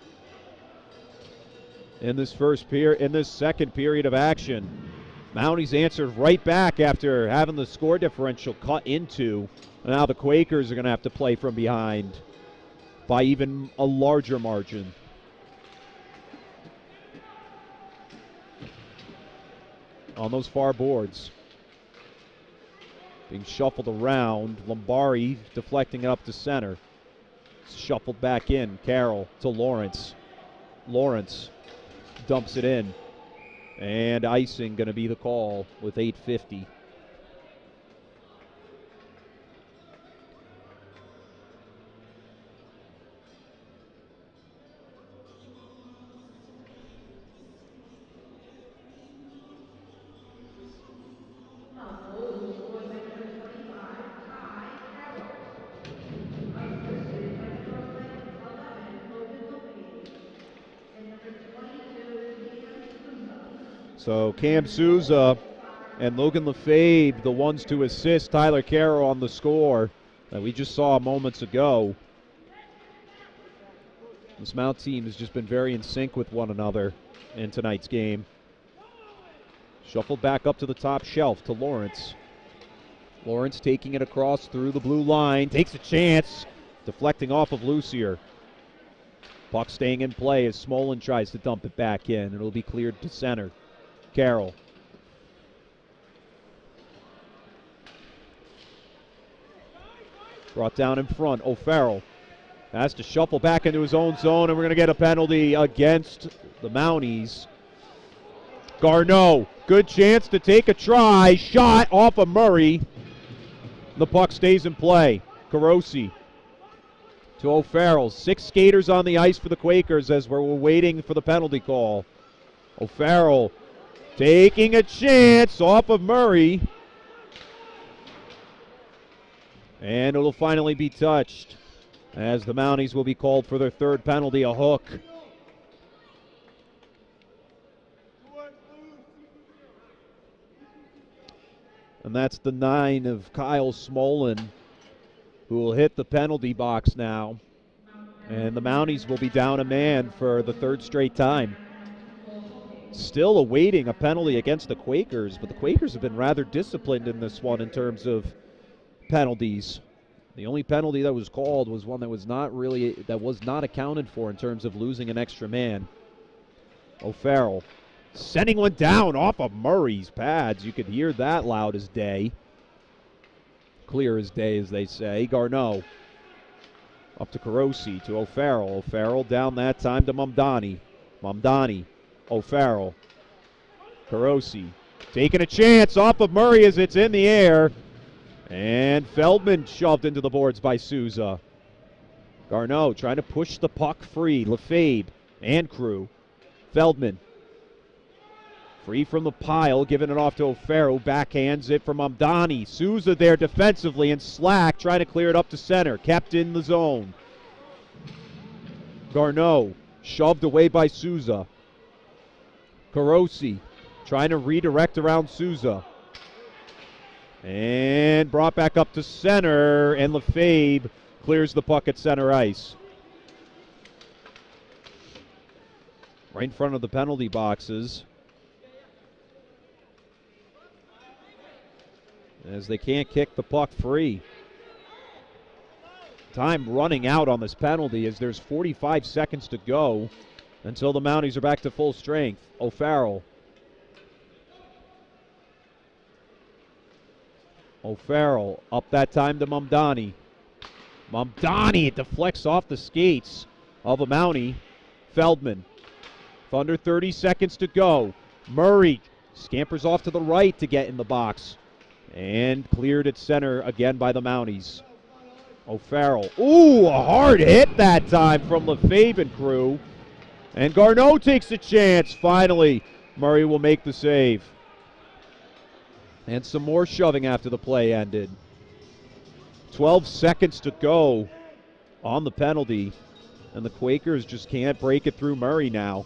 in this second period of action. Mounties answered right back after having the score differential cut into. Now the Quakers are going to have to play from behind by even a larger margin. On those far boards, being shuffled around, Lombari deflecting it up to center. Shuffled back in, Carroll to Lawrence. Lawrence dumps it in, and icing going to be the call with 8:50. So Cam Souza and Logan Lefebvre, the ones to assist Tyler Carroll on the score that we just saw moments ago. This Mount team has just been very in sync with one another in tonight's game. Shuffled back up to the top shelf to Lawrence. Lawrence taking it across through the blue line, takes a chance, deflecting off of Lucier. Puck staying in play as Smolin tries to dump it back in. It'll be cleared to center. Carroll. Brought down in front. O'Farrell has to shuffle back into his own zone, and we're going to get a penalty against the Mounties. Garneau, good chance to take a try. Shot off of Murray. The puck stays in play. Carosi to O'Farrell. 6 skaters on the ice for the Quakers as we're waiting for the penalty call. O'Farrell taking a chance off of Murray. And it'll finally be touched as the Mounties will be called for their third penalty, a hook. And that's the 9 of Kyle Smolin, who will hit the penalty box now. And the Mounties will be down a man for the third straight time. Still awaiting a penalty against the Quakers, but the Quakers have been rather disciplined in this one in terms of penalties. The only penalty that was called was one that was not accounted for in terms of losing an extra man. O'Farrell sending one down off of Murray's pads. You could hear that loud as day. Clear as day, as they say. Garneau up to Carosi to O'Farrell. O'Farrell down that time to Mamdani. Mamdani. O'Farrell. Carosi taking a chance off of Murray as it's in the air. And Feldman shoved into the boards by Souza. Garneau trying to push the puck free. Lefebvre and crew. Feldman free from the pile, giving it off to O'Farrell. Backhands it from Mamdani. Souza there defensively, and Slack trying to clear it up to center. Kept in the zone. Garneau shoved away by Souza. Carosi trying to redirect around Souza. And brought back up to center, and Lefebvre clears the puck at center ice. Right in front of the penalty boxes. As they can't kick the puck free. Time running out on this penalty as there's 45 seconds to go until the Mounties are back to full strength. O'Farrell. O'Farrell up that time to Mamdani. Mamdani, it deflects off the skates of a Mountie. Feldman. Under 30 seconds to go. Murray scampers off to the right to get in the box. And cleared at center again by the Mounties. O'Farrell. Ooh, a hard hit that time from Lefebvre and crew. And Garneau takes a chance. Finally, Murray will make the save. And some more shoving after the play ended. 12 seconds to go on the penalty, and the Quakers just can't break it through Murray now.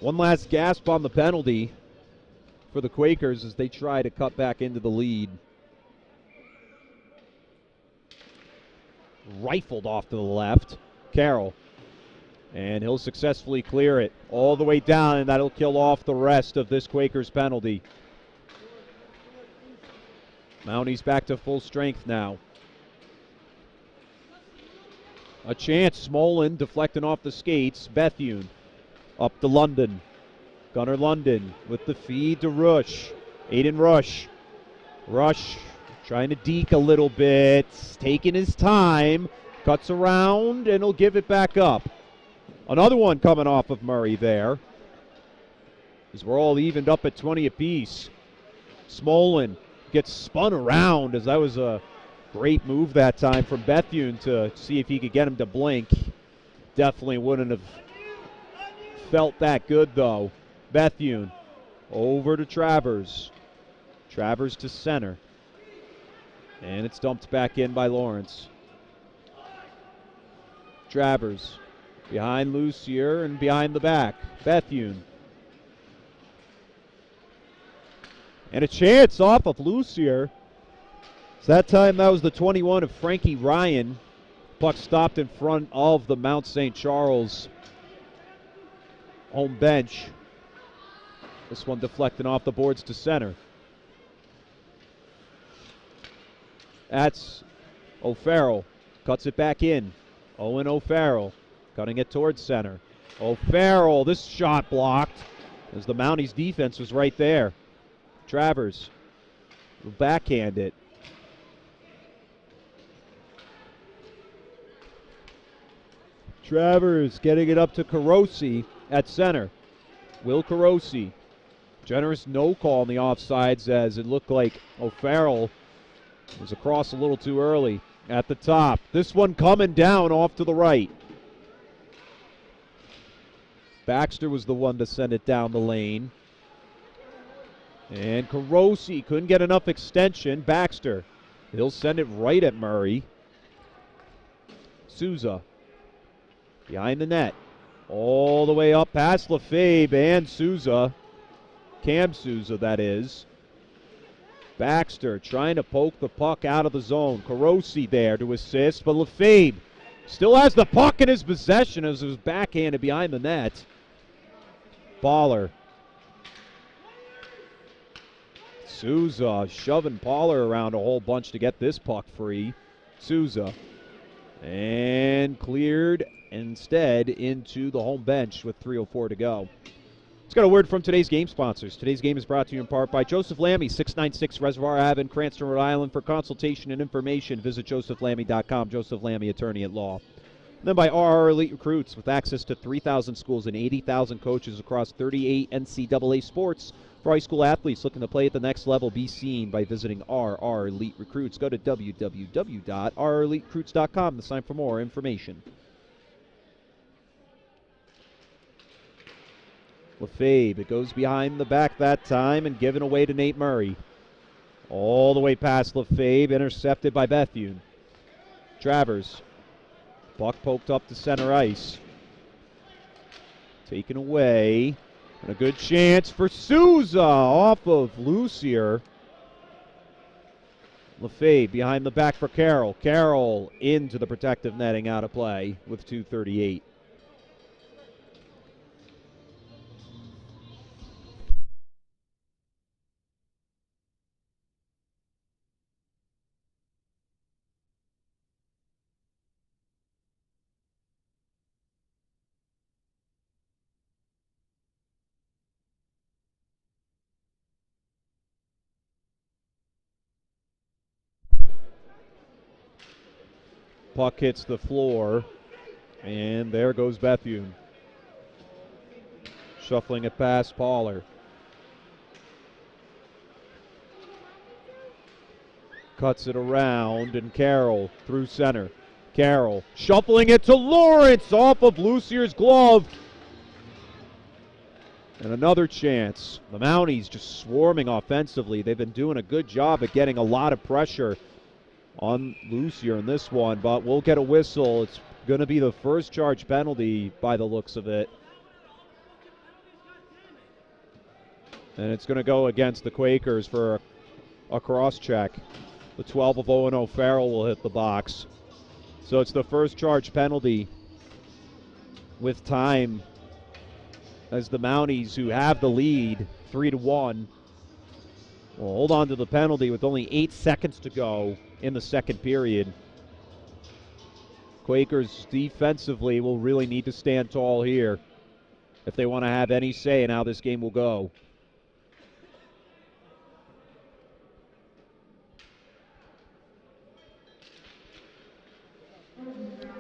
One last gasp on the penalty for the Quakers as they try to cut back into the lead. Rifled off to the left. Carroll. And he'll successfully clear it all the way down, and that'll kill off the rest of this Quakers penalty. Mounties back to full strength now. A chance. Smolin deflecting off the skates. Bethune. Up to London. Gunnar London with the feed to Rush. Aiden Rush. Rush trying to deke a little bit. Taking his time. Cuts around and he'll give it back up. Another one coming off of Murray there. As we're all evened up at 20 apiece. Smolin gets spun around as that was a great move that time from Bethune to see if he could get him to blink. Definitely wouldn't have felt that good though. Bethune over to Travers. Travers to center. And it's dumped back in by Lawrence. Travers behind Lucier and behind the back. Bethune. And a chance off of Lucier. So that time that was the 21 of Frankie Ryan. Puck stopped in front of the Mount St. Charles home bench. This one deflecting off the boards to center. That's O'Farrell. Cuts it back in. Owen O'Farrell cutting it towards center. O'Farrell, this shot blocked as the Mounties defense was right there. Travers will backhand it. Travers getting it up to Carosi at center. Will Carosi. Generous no call on the offsides as it looked like O'Farrell was across a little too early. At the top. This one coming down off to the right. Baxter was the one to send it down the lane. And Carosi couldn't get enough extension. Baxter. He'll send it right at Murray. Souza. Behind the net. All the way up past Lefebvre and Souza. Cam Souza, that is. Baxter trying to poke the puck out of the zone. Carosi there to assist, but Lefebvre still has the puck in his possession as it was backhanded behind the net. Baller. Souza shoving Poller around a whole bunch to get this puck free. Souza. And cleared instead into the home bench with 3:04 to go. Let's get a word from today's game sponsors. Today's game is brought to you in part by Joseph Lammy, 696 Reservoir Ave in Cranston, Rhode Island. For consultation and information, visit josephlammy.com. Joseph Lammy, attorney at law. And then by RR Elite Recruits, with access to 3,000 schools and 80,000 coaches across 38 NCAA sports. For high school athletes looking to play at the next level, be seen by visiting RR Elite Recruits. Go to www.rreliterecruits.com to sign for more information. Lefebvre, it goes behind the back that time and given away to Nate Murray. All the way past Lefebvre, intercepted by Bethune. Travers. Puck poked up to center ice. Taken away. And a good chance for Souza off of Lucier. Lefebvre behind the back for Carroll. Carroll into the protective netting, out of play with 2:38. Puck hits the floor, and there goes Bethune. Shuffling it past Poller. Cuts it around, and Carroll through center. Carroll shuffling it to Lawrence off of Lucier's glove. And another chance. The Mounties just swarming offensively. They've been doing a good job at getting a lot of pressure on Lucier in this one, but we'll get a whistle. It's going to be the first charge penalty by the looks of it. And it's going to go against the Quakers for a cross check. The 12 of O&O Farrell will hit the box. So it's the first charge penalty with time as the Mounties, who have the lead 3-1, will hold on to the penalty with only 8 seconds to go in the second period. Quakers defensively will really need to stand tall here if they want to have any say in how this game will go.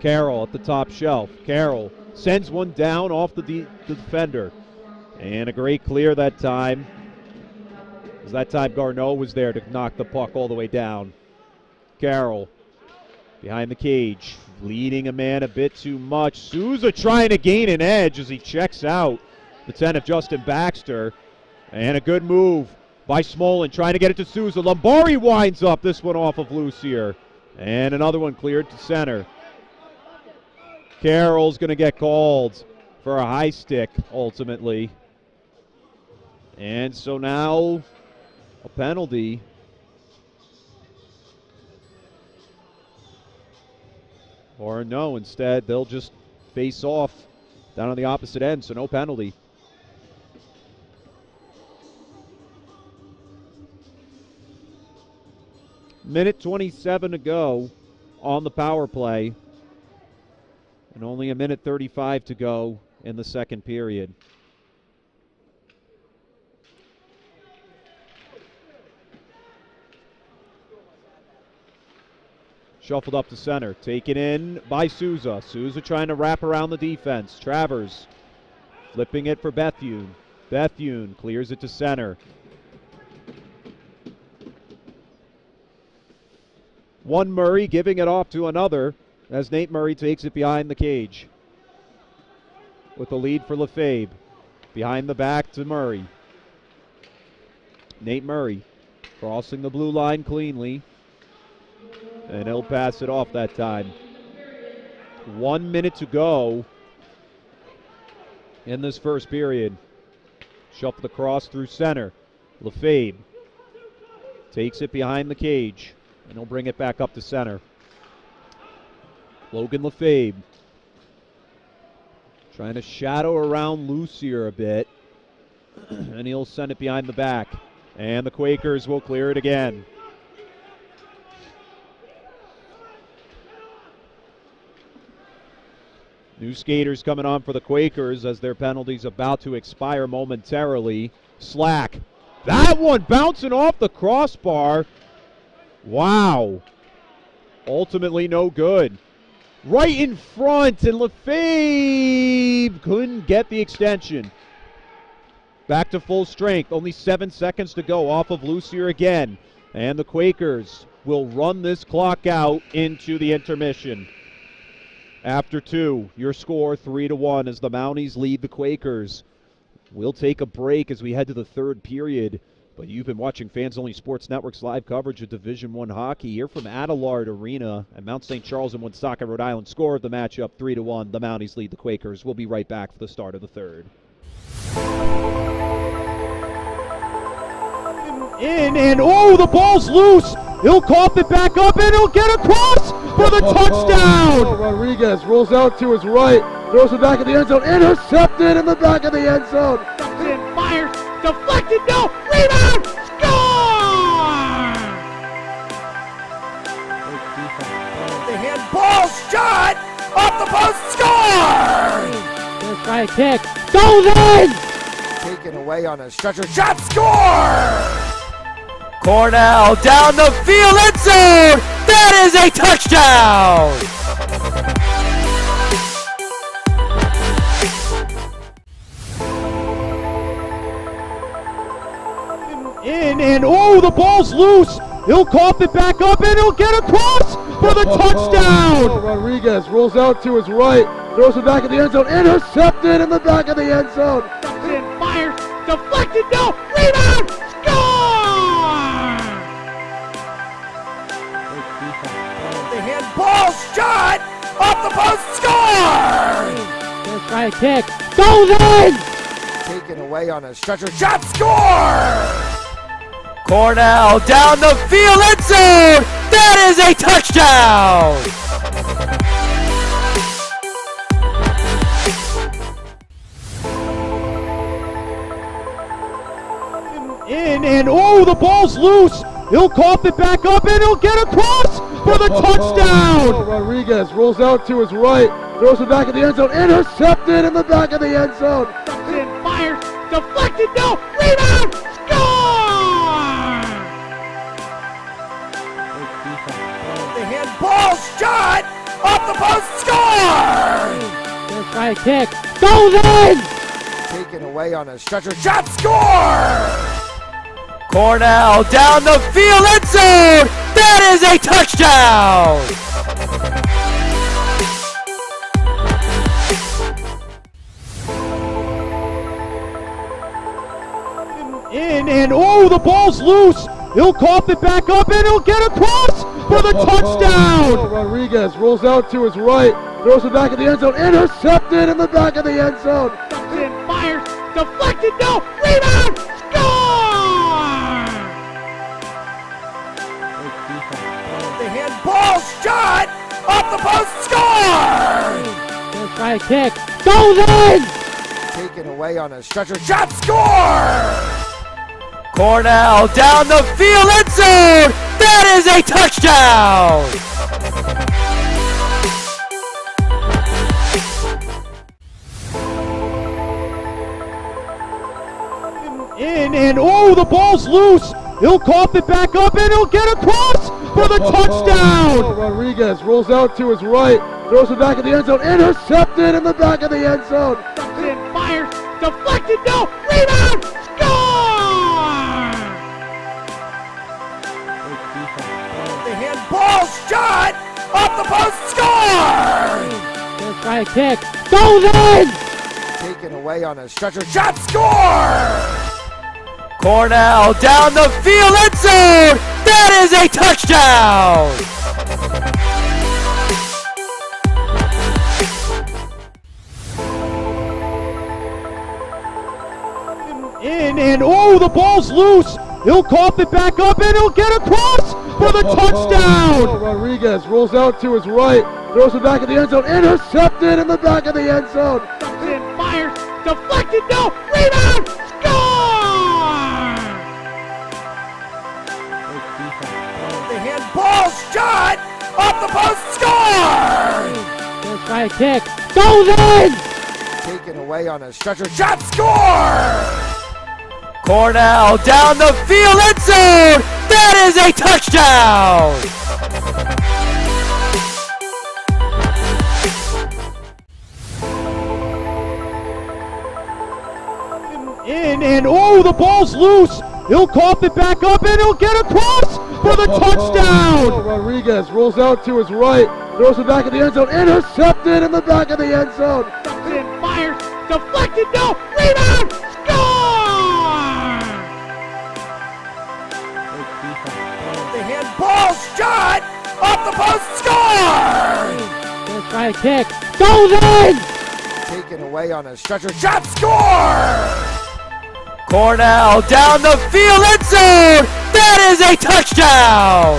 Carroll at the top shelf. Carroll sends one down off the defender. And a great clear that time. As that time Garneau was there to knock the puck all the way down. Carroll behind the cage, leading a man a bit too much. Souza trying to gain an edge as he checks out the 10 of Justin Baxter. And a good move by Smolin trying to get it to Souza. Lombari winds up this one off of Lucier. And another one cleared to center. Carroll's going to get called for a high stick, ultimately. And so now a penalty. Or no, instead they'll just face off down on the opposite end, so no penalty. Minute 27 to go on the power play. And only a minute 35 to go in the second period. Shuffled up to center. Taken in by Souza. Souza trying to wrap around the defense. Travers flipping it for Bethune. Bethune clears it to center. One Murray giving it off to another, as Nate Murray takes it behind the cage. With the lead for Lefebvre. Behind the back to Murray. Nate Murray crossing the blue line cleanly. And he'll pass it off that time. 1 minute to go in this first period. Shuffle the cross through center. Lefebvre takes it behind the cage. And he'll bring it back up to center. Logan Lefebvre trying to shadow around Lucier a bit. And he'll send it behind the back. And the Quakers will clear it again. New skaters coming on for the Quakers as their penalty's about to expire momentarily. Slack. That one bouncing off the crossbar. Wow. Ultimately no good. Right in front, and Lefebvre couldn't get the extension. Back to full strength. Only 7 seconds to go off of Lucier again. And the Quakers will run this clock out into the intermission. After 2, your score 3-1 as the Mounties lead the Quakers. We'll take a break as we head to the third period. But you've been watching Fans Only Sports Network's live coverage of Division I hockey here from Adelard Arena at Mount St. Charles in Woonsocket, Rhode Island. Score of the matchup 3-1. The Mounties lead the Quakers. We'll be right back for the start of the third. And oh, the ball's loose. He'll cough it back up, and he'll get across for the touchdown. Rodriguez rolls out to his right, throws it back in the end zone, intercepted in the back of the end zone. Comes in, fires, deflected, no, rebound, score! The handball shot off the post, score! Gonna try a kick, goes in! Taken away on a stretcher, shot, score! Cornell down the field, end zone! That is a touchdown! And oh, the ball's loose. He'll cough it back up, and he'll get across for the touchdown. Rodriguez rolls out to his right, throws it back in the end zone, intercepted in the back of the end zone. And fires, deflected, no, rebound, score! The handball shot off the post, score! Let's try a kick, goes in! Taken away on a stretcher, shot, score! Cornell down the field, end zone. That is a touchdown. In and oh, the ball's loose. He'll cough it back up and he'll get across for the touchdown. Rodriguez rolls out to his right, throws it back in the end zone, intercepted in the back of the end zone. And fires, deflected, no, rebound, score! The handball shot off the post, score! Let's try a kick, goes in! Taken away on a stretcher, shot, score! Cornell down the field, end zone. That is a touchdown. In and oh, the ball's loose. He'll cough it back up and he'll get across for the touchdown. Rodriguez rolls out to his right, throws it back in the end zone, intercepted in the back of the end zone. And fires, deflected, no, rebound, score! The handball shot off the post, score! Let's try a kick, goes in! Taken away on a stretcher, shot, score! Cornell down the field, end zone. That is a touchdown. In and oh, the ball's loose. He'll cough it back up and he'll get across for the touchdown. Rodriguez rolls out to his right, throws it back in the end zone, intercepted in the back of the end zone. And fires, deflected, no, rebound, score! The handball shot off the post, score! Let's try a kick, goes in! Taken away on a stretcher, shot, score! Cornell down the field, end zone. That is a touchdown. In and oh, the ball's loose. He'll cough it back up and he'll get across for the touchdown. Rodriguez rolls out to his right, throws it back in the end zone, intercepted in the back of the end zone. And fires, deflected, no, rebound, score! The handball shot off the post, score! Let's try a kick, goes in! Taken away on a stretcher, shot, score! Cornell down the field, end zone. That is a touchdown. In and oh, the ball's loose. He'll cough it back up and he'll get across for the touchdown. Rodriguez rolls out to his right, throws it back in the end zone, intercepted in the back of the end zone. And fires, deflected, no, rebound, score! The handball shot off the post, score! Let's try a kick, goes in! Taken away on a stretcher, shot, score! Cornell down the field, end zone. That is a touchdown.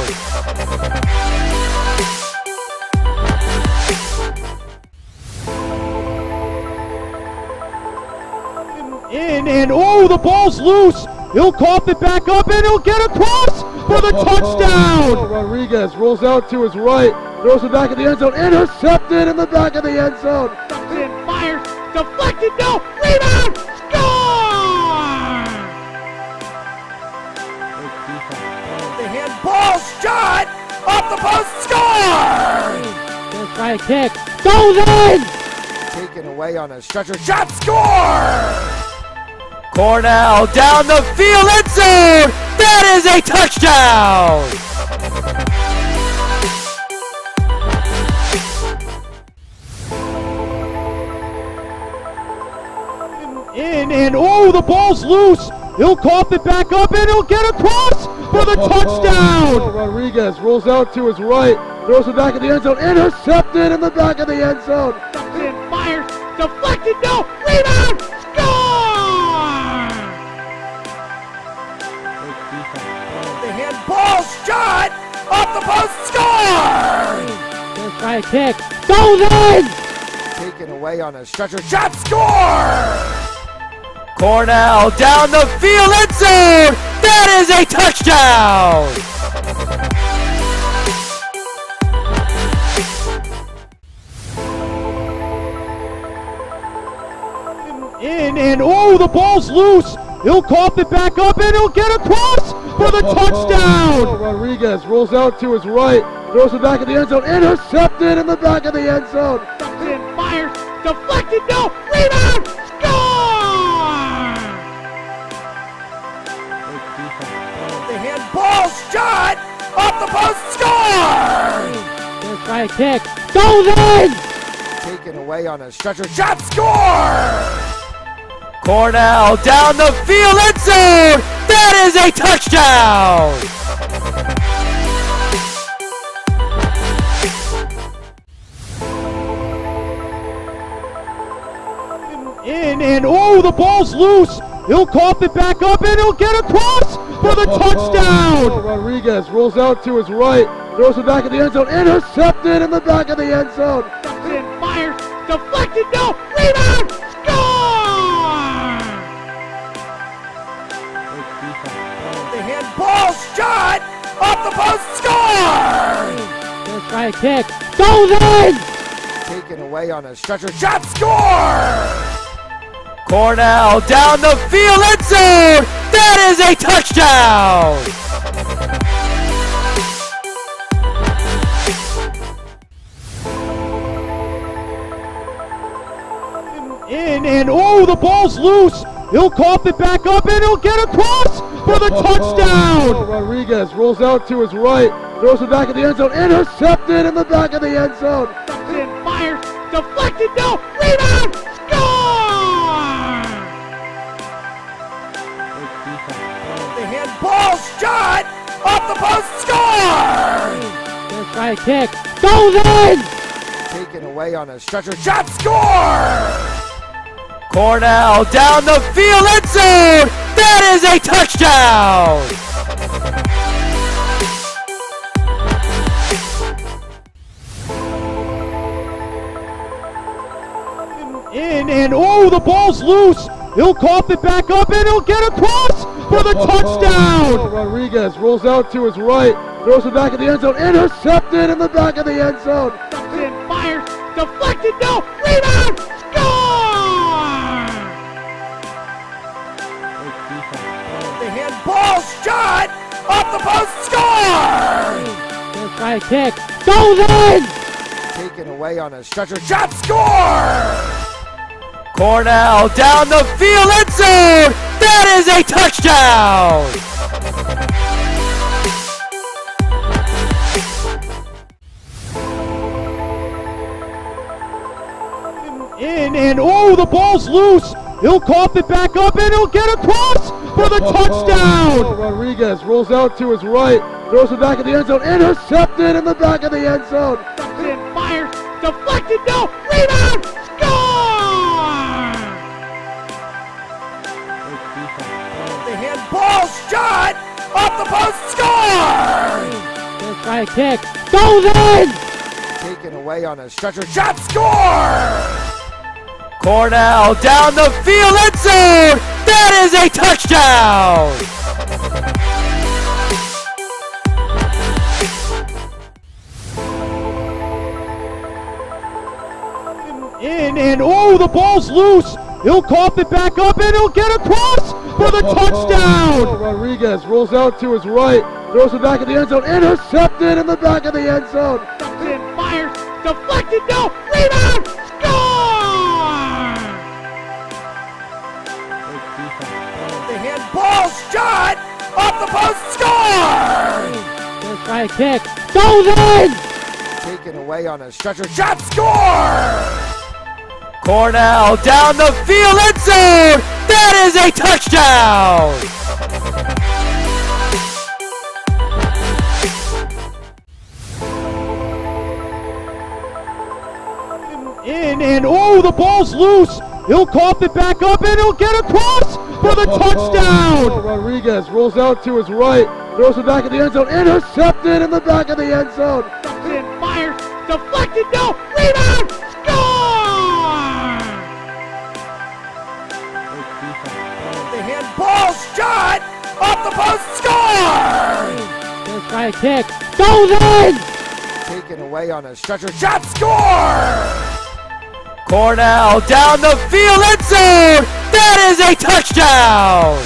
In and oh, the ball's loose. He'll cough it back up and he'll get across for the touchdown. Rodriguez rolls out to his right, throws it back in the end zone, intercepted in the back of the end zone. And fires, deflected, no, rebound, score! The handball shot off the post, score! Let's try a kick, goes in! Taken away on a stretcher, shot, score! Cornell down the field, end zone. That is a touchdown. and oh, the ball's loose. He'll cough it back up and he'll get across for the touchdown. Rodriguez rolls out to his right, throws it back in the end zone, intercepted in the back of the end zone. And fires, deflected, no, rebound, score! The handball shot off the post, score! Let's try a kick, goes in! Taken away on a stretcher, shot, score! Cornell down the field, end zone. That is a touchdown. In and oh, the ball's loose. He'll cough it back up and he'll get across for the touchdown. Rodriguez rolls out to his right, throws it back in the end zone, intercepted in the back of the end zone. And fires, deflected, no, rebound, score! The handball shot off the post, score! Let's try a kick, goes in! Taken away on a stretcher, shot, score! Cornell down the field, end zone. That is a touchdown. In and oh, the ball's loose. He'll cough it back up and he'll get across for the touchdown. Rodriguez rolls out to his right, throws it back in the end zone, intercepted in the back of the end zone. And fires, deflected, no, rebound, score! The handball shot off the post, score! Let's try a kick, goes in! Taken away on a stretcher, shot, score! Cornell down the field, end zone. That is a touchdown. In and oh, the ball's loose. He'll cough it back up and he'll get across for the touchdown. Rodriguez rolls out to his right, throws it back in the end zone, intercepted in the back of the end zone. And fires, deflected, no, rebound, score! The handball shot off the post, score! Let's try a kick, goes in! Taken away on a stretcher, shot, score! Cornell down the field, end zone. That is a touchdown. In and oh, the ball's loose. He'll cough it back up and he'll get across for the touchdown. Rodriguez rolls out to his right, throws it back in the end zone, intercepted in the back of the end zone. And fires, deflected, no, rebound, score! The handball shot off the post, score! Let's try a kick, goes in! Taken away on a stretcher, shot, score! Cornell down the field, end zone. That is a touchdown. In and oh, the ball's loose. He'll cough it back up and he'll get across for the touchdown. Rodriguez rolls out to his right, throws it back in the end zone, intercepted in the back of the end zone. And fires, deflected, no, rebound, score! The handball shot off the post, score! Let's try a kick, goes in! Taken away on a stretcher, shot, score! Cornell down the field, end zone. That is a touchdown. In and oh, the ball's loose. He'll cough it back up and he'll get across for the touchdown. Rodriguez rolls out to his right, throws it back in the end zone, intercepted in the back of the end zone. And fires, deflected, no, rebound, score! The handball shot off the post, score! Let's try a kick, goes in! Taken away on a stretcher, shot, score! Cornell down the field, end zone! That is a touchdown! In and oh, the ball's loose. He'll cough it back up and he'll get across for the touchdown. Rodriguez rolls out to his right, throws it back in the end zone, intercepted in the back of the end zone. And fires, deflected, no, rebound, score! The handball shot off the post, score! Gonna try a kick, goes in! Taken away on a stretcher shot, score! Cornell down the field, end zone! That is a touchdown!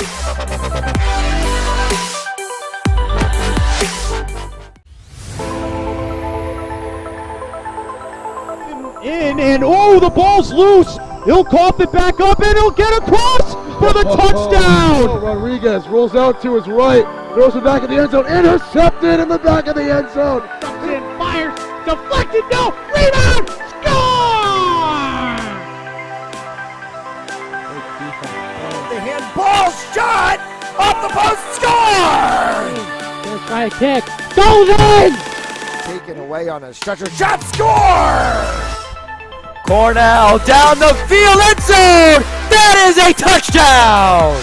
In and oh, the ball's loose. He'll cough it back up and he'll get across for the touchdown. Rodriguez rolls out to his right, throws it back in the end zone, intercepted in the back of the end zone. And fires, deflected, no, rebound, score! The handball shot off the post, score! Gonna try a kick, goes in! Taken away on a stretcher shot, score! Cornell down the field, end zone! That is a touchdown!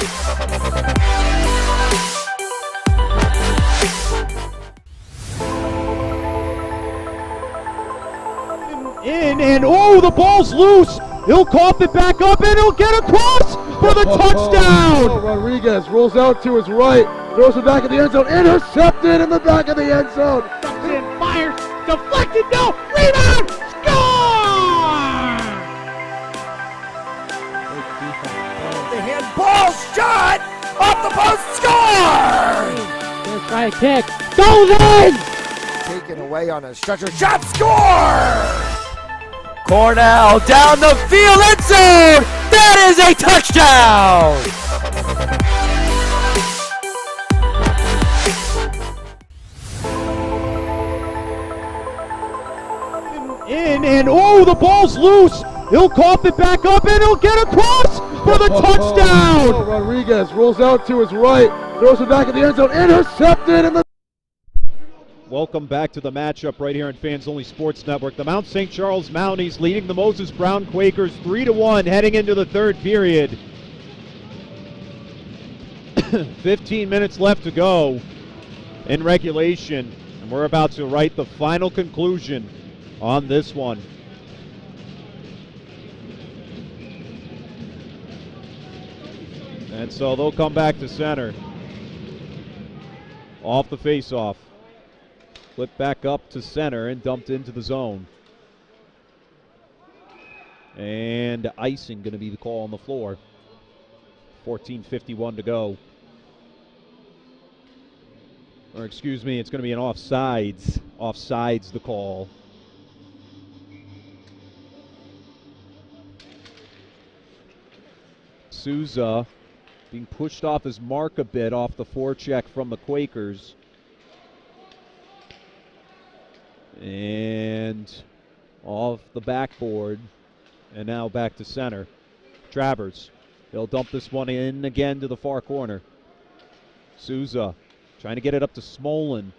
In and oh, the ball's loose. He'll cough it back up and he'll get across for the touchdown. Rodriguez rolls out to his right, throws it back in the end zone, intercepted in the back of the end zone. And fires, deflected, no, rebound, score! The handball shot off the post, score! Gonna try a kick, goes in! Taken away on a stretcher shot, score! Cornell down the field, end zone! That is a touchdown! In and oh, the ball's loose. He'll cough it back up and he'll get across for the touchdown. Rodriguez rolls out to his right, throws it back in the end zone, intercepted in the. Welcome back to the matchup right here on Fans Only Sports Network. The Mount St. Charles Mounties leading the Moses Brown Quakers 3-1 heading into the third period. 15 minutes left to go in regulation, and we're about to write the final conclusion on this one. And so they'll come back to center. Off the face-off. Flipped back up to center and dumped into the zone. And icing going to be the call on the floor. 14:51 to go. Or excuse me, it's going to be an offsides. Offsides the call. Souza being pushed off his mark a bit off the forecheck from the Quakers. And off the backboard, and now back to center. Travers, they'll dump this one in again to the far corner. Souza trying to get it up to Smolin.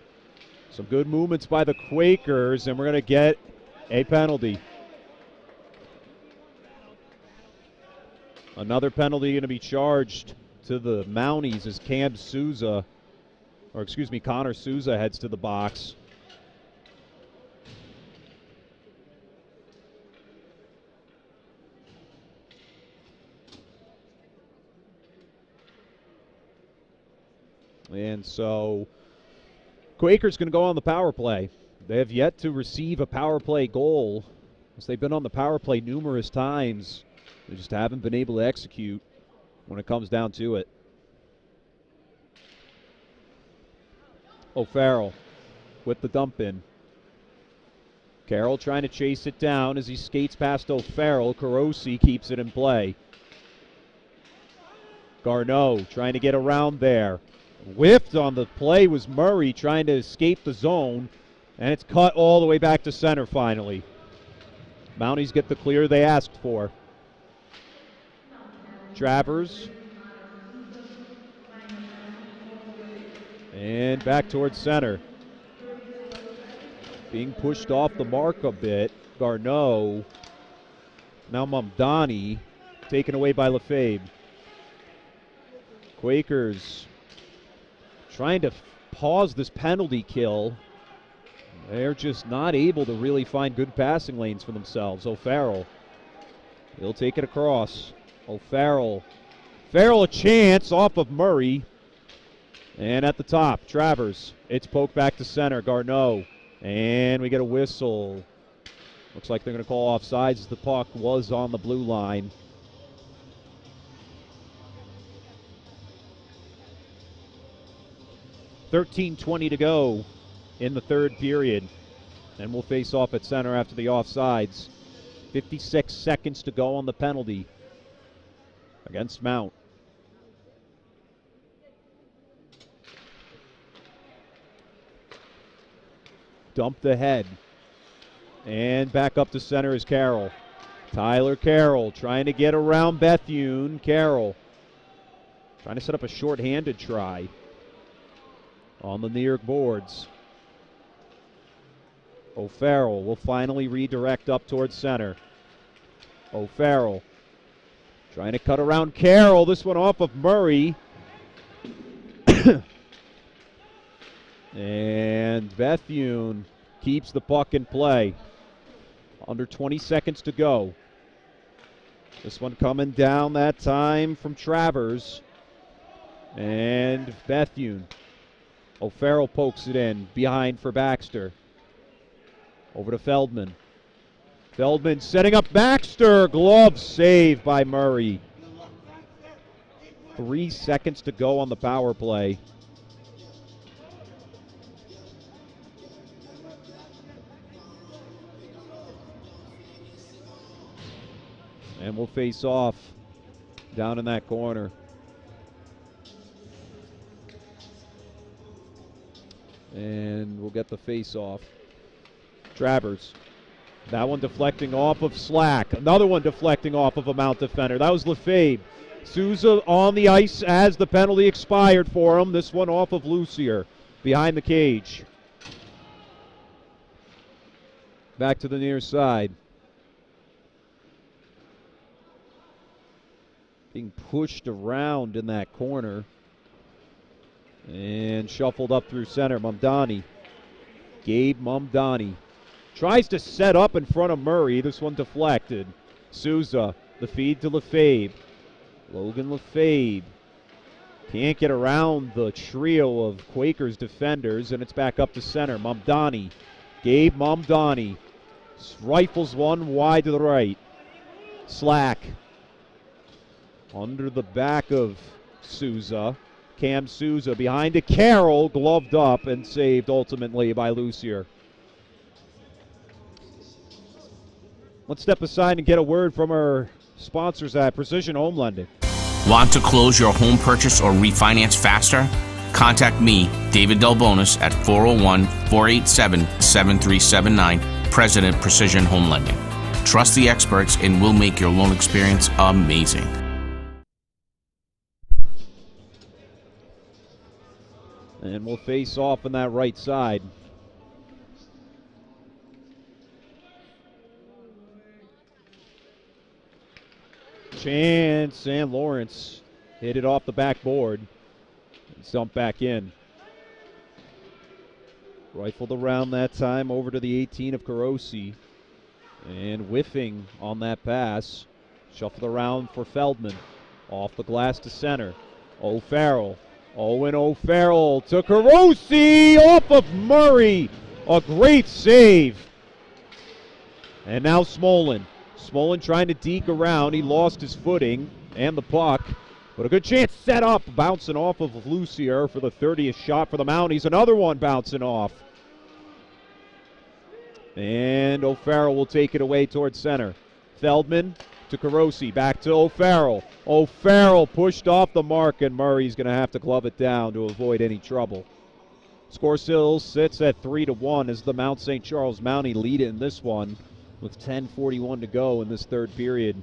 Some good movements by the Quakers, and we're going to get a penalty. Another penalty going to be charged to the Mounties as Connor Souza heads to the box. And so Quakers going to go on the power play. They have yet to receive a power play goal, as they've been on the power play numerous times. They just haven't been able to execute when it comes down to it. O'Farrell with the dump in. Carroll trying to chase it down as he skates past O'Farrell. Carosi keeps it in play. Garneau trying to get around there. Whiffed on the play was Murray trying to escape the zone, and it's cut all the way back to center finally. Mounties get the clear they asked for. Travers. And back towards center. Being pushed off the mark a bit. Garneau. Now Mamdani. Taken away by Lefebvre. Quakers trying to pause this penalty kill. They're just not able to really find good passing lanes for themselves. O'Farrell. He'll take it across. O'Farrell. Farrell a chance off of Murray. And at the top, Travers. It's poked back to center. Garneau. And we get a whistle. Looks like they're going to call offsides as the puck was on the blue line. .13:20 to go in the third period. And we'll face off at center after the offsides. 56 seconds to go on the penalty against Mount. Dumped ahead. And back up to center is Carroll. Tyler Carroll trying to get around Bethune. Carroll trying to set up a short-handed try on the near boards. O'Farrell will finally redirect up towards center. O'Farrell trying to cut around Carroll. This one off of Murray. And Bethune keeps the puck in play. Under 20 seconds to go. This one coming down that time from Travers. And Bethune. O'Farrell pokes it in behind for Baxter. Over to Feldman. Feldman setting up Baxter. Glove save by Murray. 3 seconds to go on the power play. And we'll face off down in that corner. And we'll get the face off. Travers. That one deflecting off of Slack. Another one deflecting off of a Mount defender. That was Lefebvre. Souza on the ice as the penalty expired for him. This one off of Lucier behind the cage. Back to the near side. Being pushed around in that corner. And shuffled up through center. Mamdani. Gabe Mamdani. Tries to set up in front of Murray. This one deflected. Souza. The feed to Lefebvre. Logan Lefebvre. Can't get around the trio of Quakers defenders. And it's back up to center. Mamdani. Gabe Mamdani. Rifles one wide to the right. Slack. Under the back of Souza. Cam Souza behind to Carroll, gloved up and saved ultimately by Lucier. Let's step aside and get a word from our sponsors at Precision Home Lending. Want to close your home purchase or refinance faster? Contact me, David Delbonis, at 401-487-7379, President Precision Home Lending. Trust the experts and we'll make your loan experience amazing. And we'll face off on that right side. Chance, and Lawrence hit it off the backboard. And dumped back in. Rifled around that time over to the 18 of Carosi. And whiffing on that pass. Shuffled around for Feldman. Off the glass to center. O'Farrell. Owen O'Farrell to Carosi off of Murray. A great save. And now Smolin. Smolin trying to deke around. He lost his footing and the puck. But a good chance set up. Bouncing off of Lucier for the 30th shot for the Mounties. Another one bouncing off. And O'Farrell will take it away towards center. Feldman to Carosi. Back to O'Farrell. O'Farrell pushed off the mark, and Murray's going to have to glove it down to avoid any trouble. Score still sits at 3-1 as the Mount St. Charles Mountie lead in this one with 10:41 to go in this third period.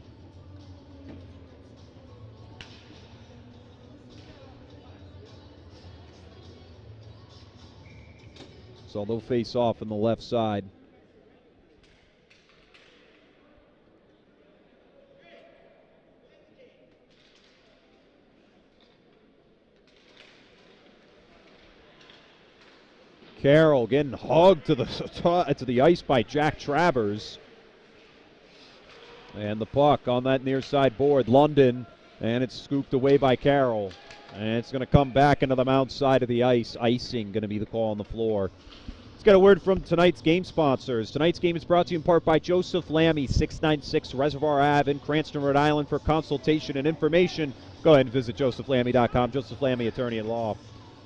So they'll face off on the left side. Carroll getting hugged to the ice by Jack Travers. And the puck on that near side board, London, and it's scooped away by Carroll. And it's going to come back into the Mount side of the ice. Icing going to be the call on the floor. Let's get a word from tonight's game sponsors. Tonight's game is brought to you in part by Joseph Lammy, 696 Reservoir Ave in Cranston, Rhode Island. For consultation and information, go ahead and visit josephlammy.com. Joseph Lammy, attorney at law.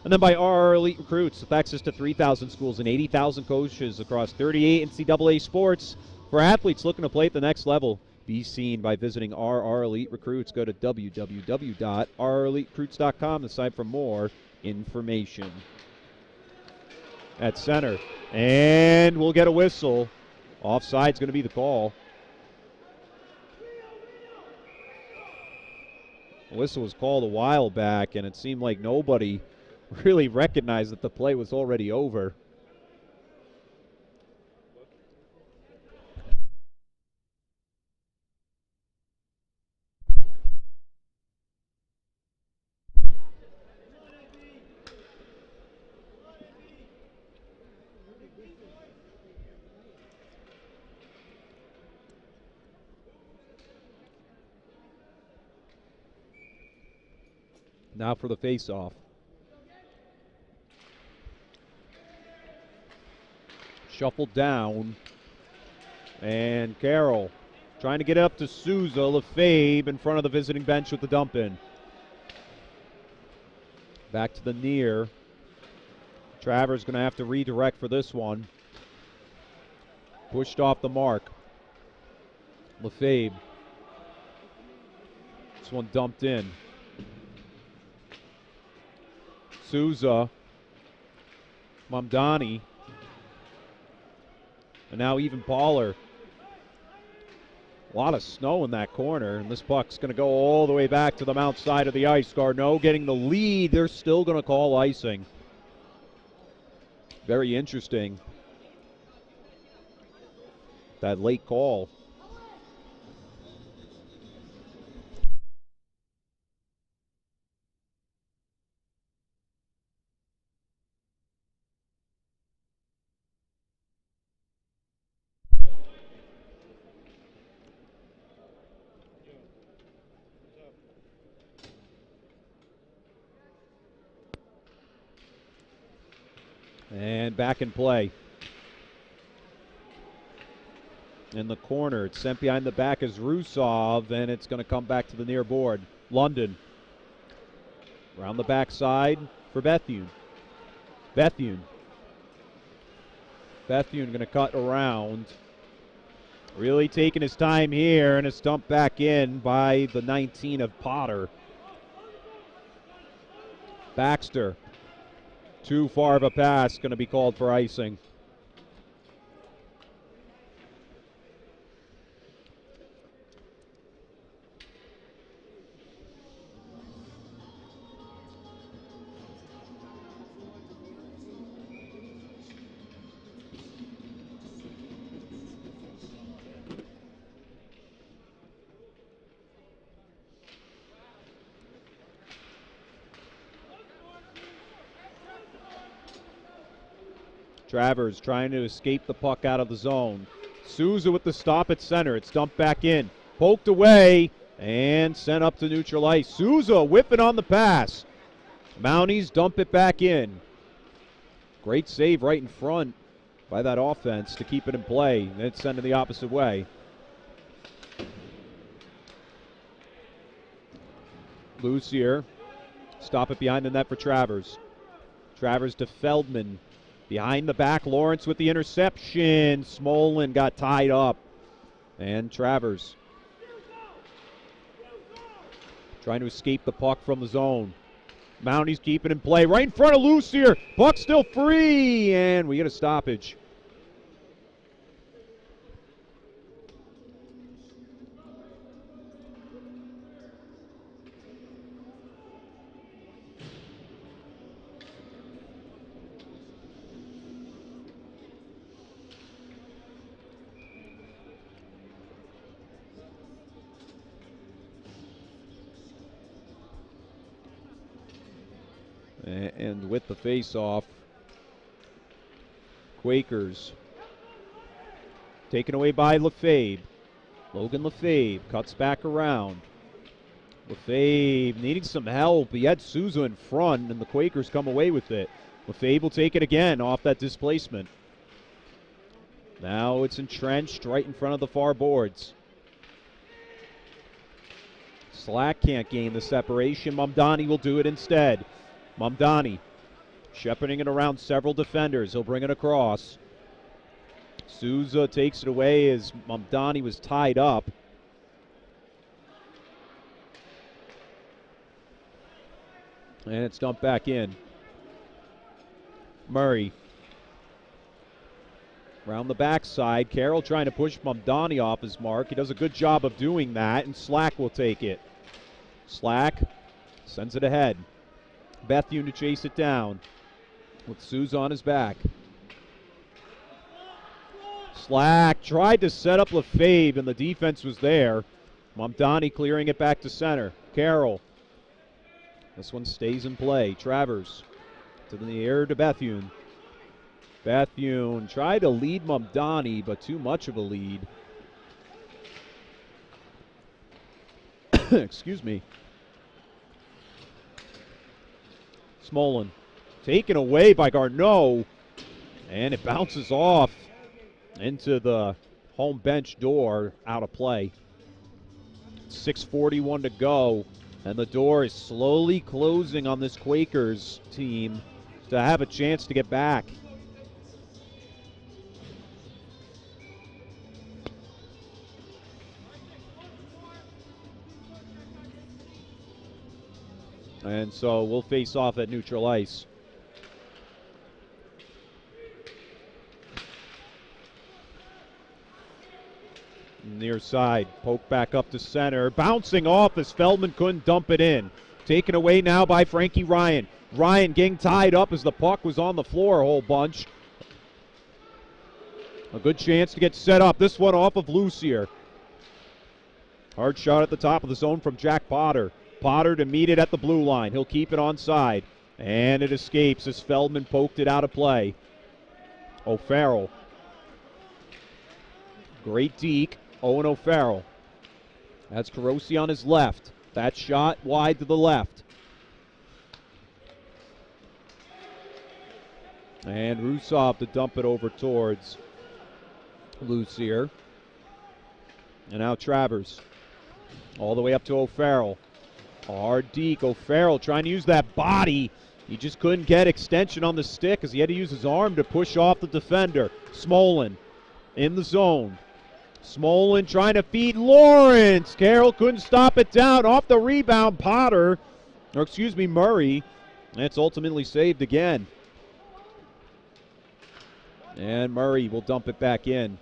And then by RR Elite Recruits, with access to 3,000 schools and 80,000 coaches across 38 NCAA sports. For athletes looking to play at the next level, be seen by visiting RR Elite Recruits. Go to www.rreliterecruits.com to sign for more information. At center, and we'll get a whistle. Offside's going to be the call. The whistle was called a while back, and it seemed like nobody really recognized that the play was already over. Now for the face-off. Shuffled down. And Carroll trying to get up to Souza. Lefebvre in front of the visiting bench with the dump in. Back to the near. Travers going to have to redirect for this one. Pushed off the mark. Lefebvre. This one dumped in. Souza, Mamdani, and now even Baller. A lot of snow in that corner, and this puck's going to go all the way back to the Mount side of the ice. Garneau getting the lead. They're still going to call icing. Very interesting, that late call. And back in play. In the corner, it's sent behind the back as Rusov, and it's going to come back to the near board. London. Around the backside for Bethune. Bethune going to cut around. Really taking his time here, and it's dumped back in by the 19 of Potter. Baxter. Too far of a pass, going to be called for icing. Travers trying to escape the puck out of the zone. Souza with the stop at center. It's dumped back in. Poked away and sent up to neutral ice. Souza whipping on the pass. Mounties dump it back in. Great save right in front by that offense to keep it in play. And it's sent in the opposite way. Lucier. Stop it behind the net for Travers. Travers to Feldman. Behind the back, Lawrence with the interception. Smolin got tied up. And Travers trying to escape the puck from the zone. Mounties keeping in play right in front of Lucier. Puck still free, and we get a stoppage. And with the face-off, Quakers taken away by Lefebvre. Logan Lefebvre cuts back around. Lefebvre needing some help. He had Souza in front, and the Quakers come away with it. Lefebvre will take it again off that displacement. Now it's entrenched right in front of the far boards. Slack can't gain the separation. Mamdani will do it instead. Mamdani shepherding it around several defenders. He'll bring it across. Souza takes it away as Mamdani was tied up. And it's dumped back in. Murray. Around the backside. Carroll trying to push Mamdani off his mark. He does a good job of doing that, and Slack will take it. Slack sends it ahead. Bethune to chase it down with Souza on his back. Slack tried to set up Lefebvre, and the defense was there. Mamdani clearing it back to center. Carroll. This one stays in play. Travers to the air to Bethune. Bethune tried to lead Mamdani, but too much of a lead. Excuse me. Smolin taken away by Garneau, and it bounces off into the home bench door, out of play. 6:41 to go, and the door is slowly closing on this Quakers team to have a chance to get back. And so we'll face off at neutral ice. Near side, poke back up to center. Bouncing off as Feldman couldn't dump it in. Taken away now by Frankie Ryan. Ryan getting tied up as the puck was on the floor a whole bunch. A good chance to get set up. This one off of Lucier. Hard shot at the top of the zone from Jack Potter. Potter to meet it at the blue line. He'll keep it onside. And it escapes as Feldman poked it out of play. O'Farrell. Great deke. Owen O'Farrell. That's Carosi on his left. That shot wide to the left. And Rusov to dump it over towards Lucier. And now Travers. All the way up to O'Farrell. Hard deke. O'Farrell trying to use that body. He just couldn't get extension on the stick as he had to use his arm to push off the defender. Smolin in the zone. Smolin trying to feed Lawrence. Carroll couldn't stop it down. Off the rebound, Murray. And it's ultimately saved again. And Murray will dump it back in.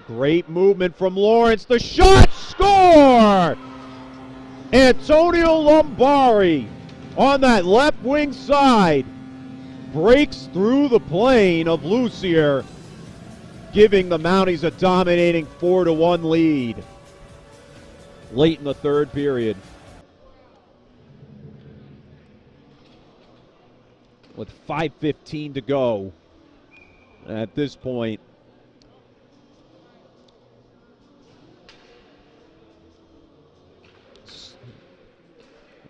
Great movement from Lawrence. The shot, score! Antonio Lombari on that left wing side breaks through the plane of Lucier, giving the Mounties a dominating 4-1 lead late in the third period. With 5:15 to go at this point.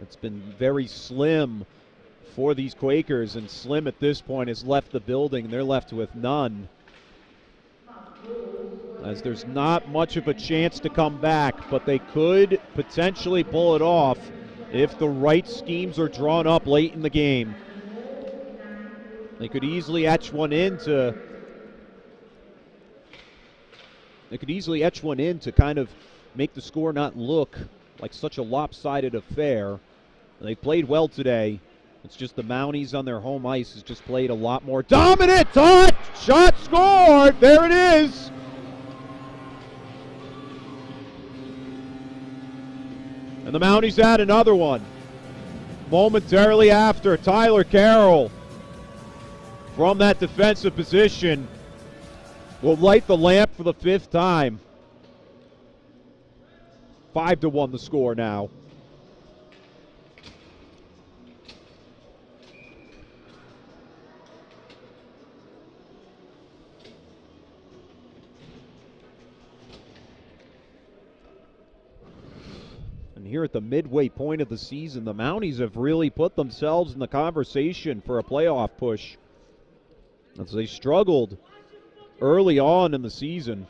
It's been very slim for these Quakers, and Slim at this point has left the building. They're left with none, as there's not much of a chance to come back, but they could potentially pull it off if the right schemes are drawn up late in the game. They could easily etch one in to kind of make the score not look like such a lopsided affair. They played well today. It's just the Mounties on their home ice has just played a lot more dominant. Touch! Shot scored! There it is! And the Mounties add another one. Momentarily after, Tyler Carroll from that defensive position will light the lamp for the fifth time. 5-1 the score now. here at the midway point of the season, the Mounties have really put themselves in the conversation for a playoff push as they struggled early on in the season.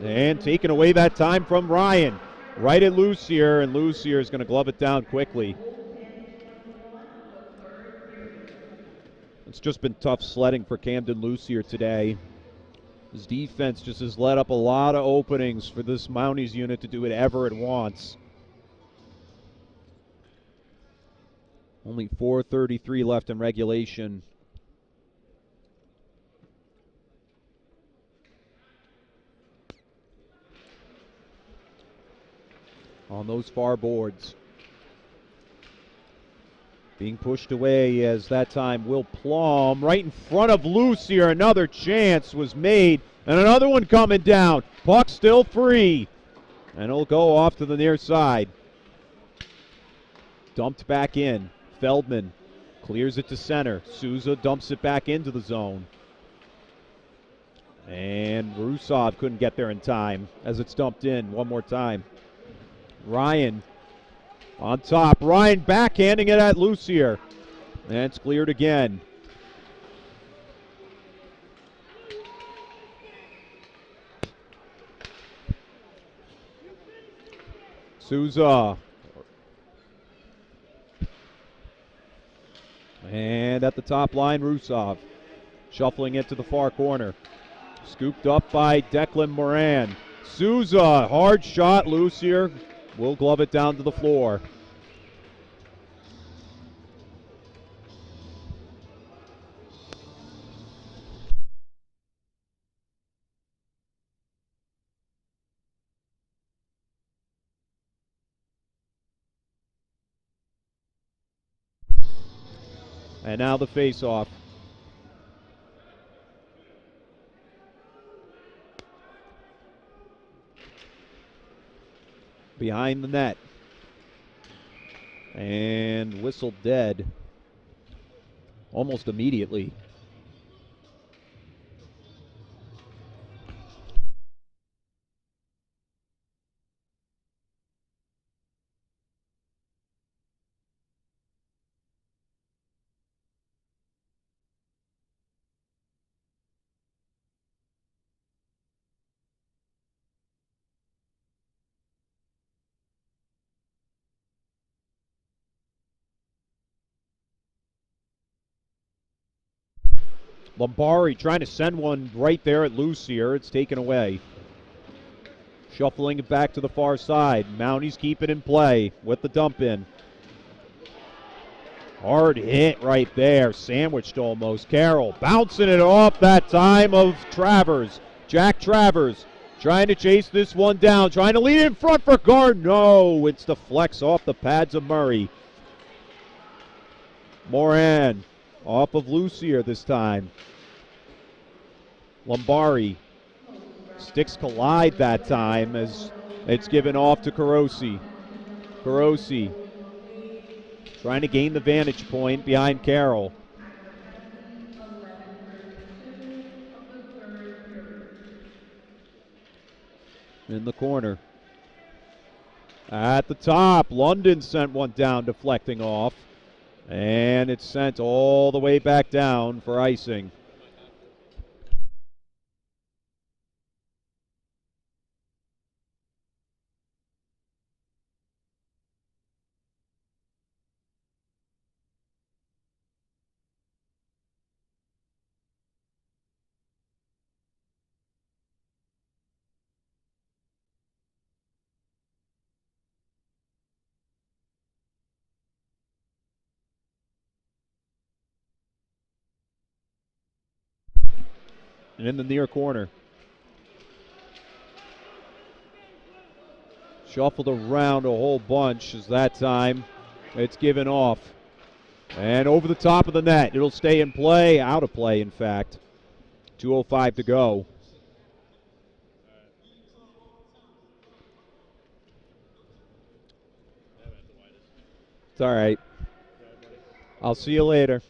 And taking away that time from Ryan. Right at Lucier, and Lucier is going to glove it down quickly. It's just been tough sledding for Camden Lucier today. His defense just has let up a lot of openings for this Mounties unit to do whatever it wants. Only 4:33 left in regulation. On those far boards. Being pushed away as that time Will Plum right in front of Lucier. Another chance was made, and another one coming down. Puck still free, and it'll go off to the near side. Dumped back in. Feldman clears it to center. Souza dumps it back into the zone. And Rusov couldn't get there in time as it's dumped in one more time. Ryan on top. Ryan backhanding it at Lucier. And it's cleared again. Souza. And at the top line, Rusov. Shuffling it to the far corner. Scooped up by Declan Moran. Souza, hard shot. Lucier will glove it down to the floor. And now the face-off. Behind the net. And whistled dead almost immediately. Lombari trying to send one right there at Lucier. It's taken away. Shuffling it back to the far side. Mounties keep it in play with the dump in. Hard hit right there. Sandwiched almost. Carroll bouncing it off that time of Travers. Jack Travers trying to chase this one down. Trying to lead in front for Gard. No, it's the flex off the pads of Murray. Moran off of Lucier this time. Lombari. Sticks collide that time as it's given off to Carosi. Carosi trying to gain the vantage point behind Carroll. In the corner. At the top, London sent one down, deflecting off. And it's sent all the way back down for icing. And in the near corner. Shuffled around a whole bunch as that time it's given off. And over the top of the net. It'll stay in play. Out of play, in fact. 2:05 to go. It's all right. I'll see you later.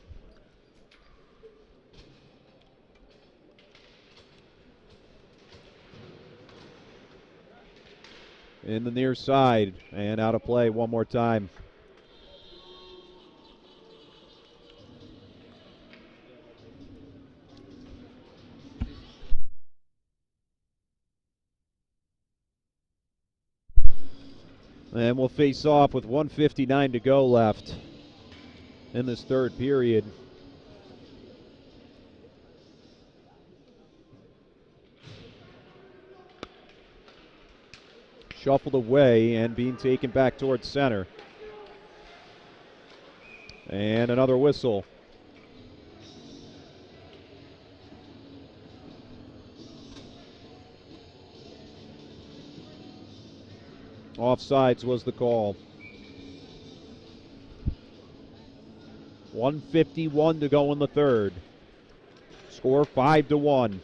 in the near side and out of play one more time. And we'll face off with 1:59 to go left in this third period. Shuffled away and being taken back towards center. And another whistle. Offsides was the call. 1:51 to go in the third. Score 5-1.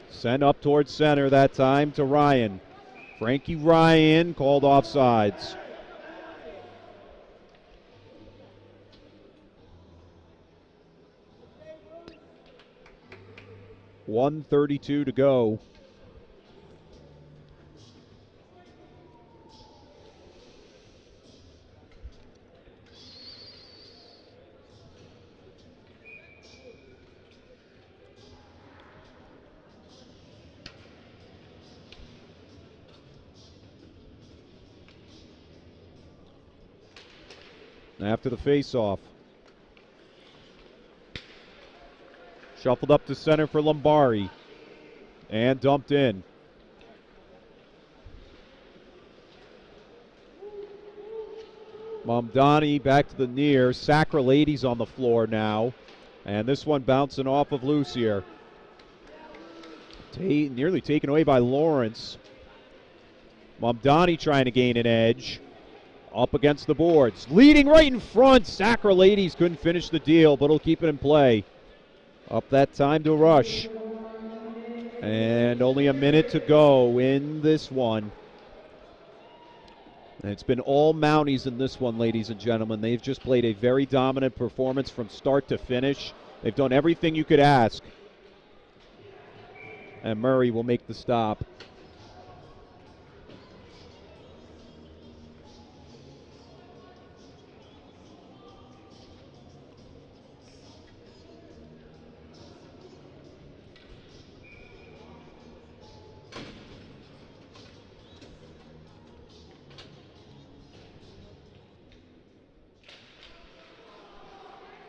Sent up towards center that time to Ryan. Frankie Ryan called offsides. .132 to go. After the face-off. Shuffled up to center for Lombari. And dumped in. Mamdani back to the near. Sacralades on the floor now. And this one bouncing off of Lucier. Nearly taken away by Lawrence. Mamdani trying to gain an edge. Up against the boards. Leading right in front. Sacralades couldn't finish the deal, but he'll keep it in play. Up that time to Rush. And only a minute to go in this one. And it's been all Mounties in this one, ladies and gentlemen. They've just played a very dominant performance from start to finish. They've done everything you could ask. And Murray will make the stop.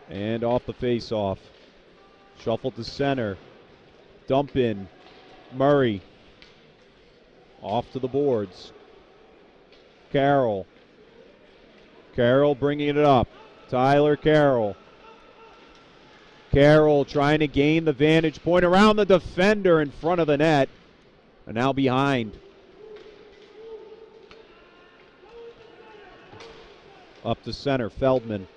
And off the face-off. Shuffle to center. Dump in. Murray. Off to the boards. Carroll. Carroll bringing it up. Tyler Carroll. Carroll trying to gain the vantage point around the defender in front of the net. And now behind. Up to center. Feldman.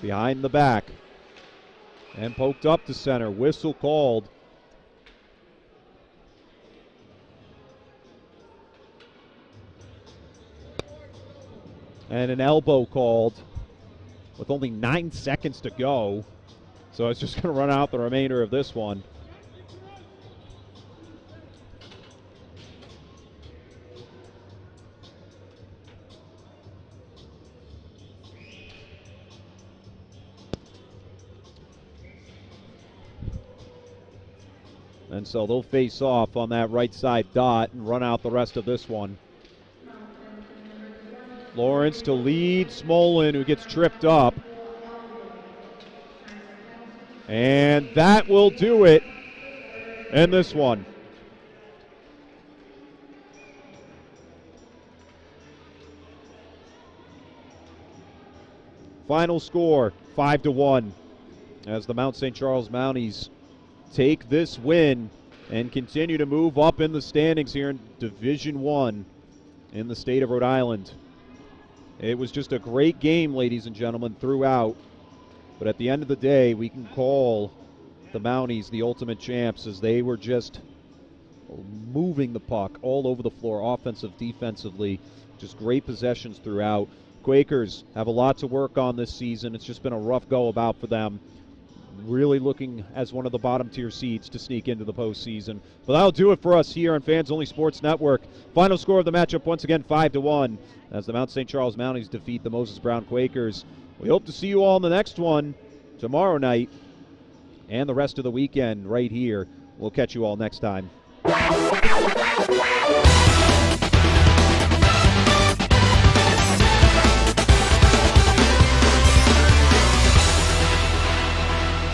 Behind the back. And poked up to center. Whistle called. And an elbow called with only 9 seconds to go. So it's just going to run out the remainder of this one. And so they'll face off on that right side dot and run out the rest of this one. Lawrence to lead Smolin, who gets tripped up. And that will do it in this one. Final score, 5-1, as the Mount St. Charles Mounties take this win and continue to move up in the standings here in Division I in the state of Rhode Island. It was just a great game, ladies and gentlemen, throughout. But at the end of the day, we can call the Mounties the ultimate champs, as they were just moving the puck all over the floor, offensive, defensively. Just great possessions throughout. Quakers have a lot to work on this season. It's just been a rough go about for them. Really looking as one of the bottom tier seeds to sneak into the postseason. But that'll do it for us here on Fans Only Sports Network. Final score of the matchup once again 5-1 as the Mount St. Charles Mounties defeat the Moses Brown Quakers. We hope to see you all in the next one tomorrow night and the rest of the weekend right here. We'll catch you all next time.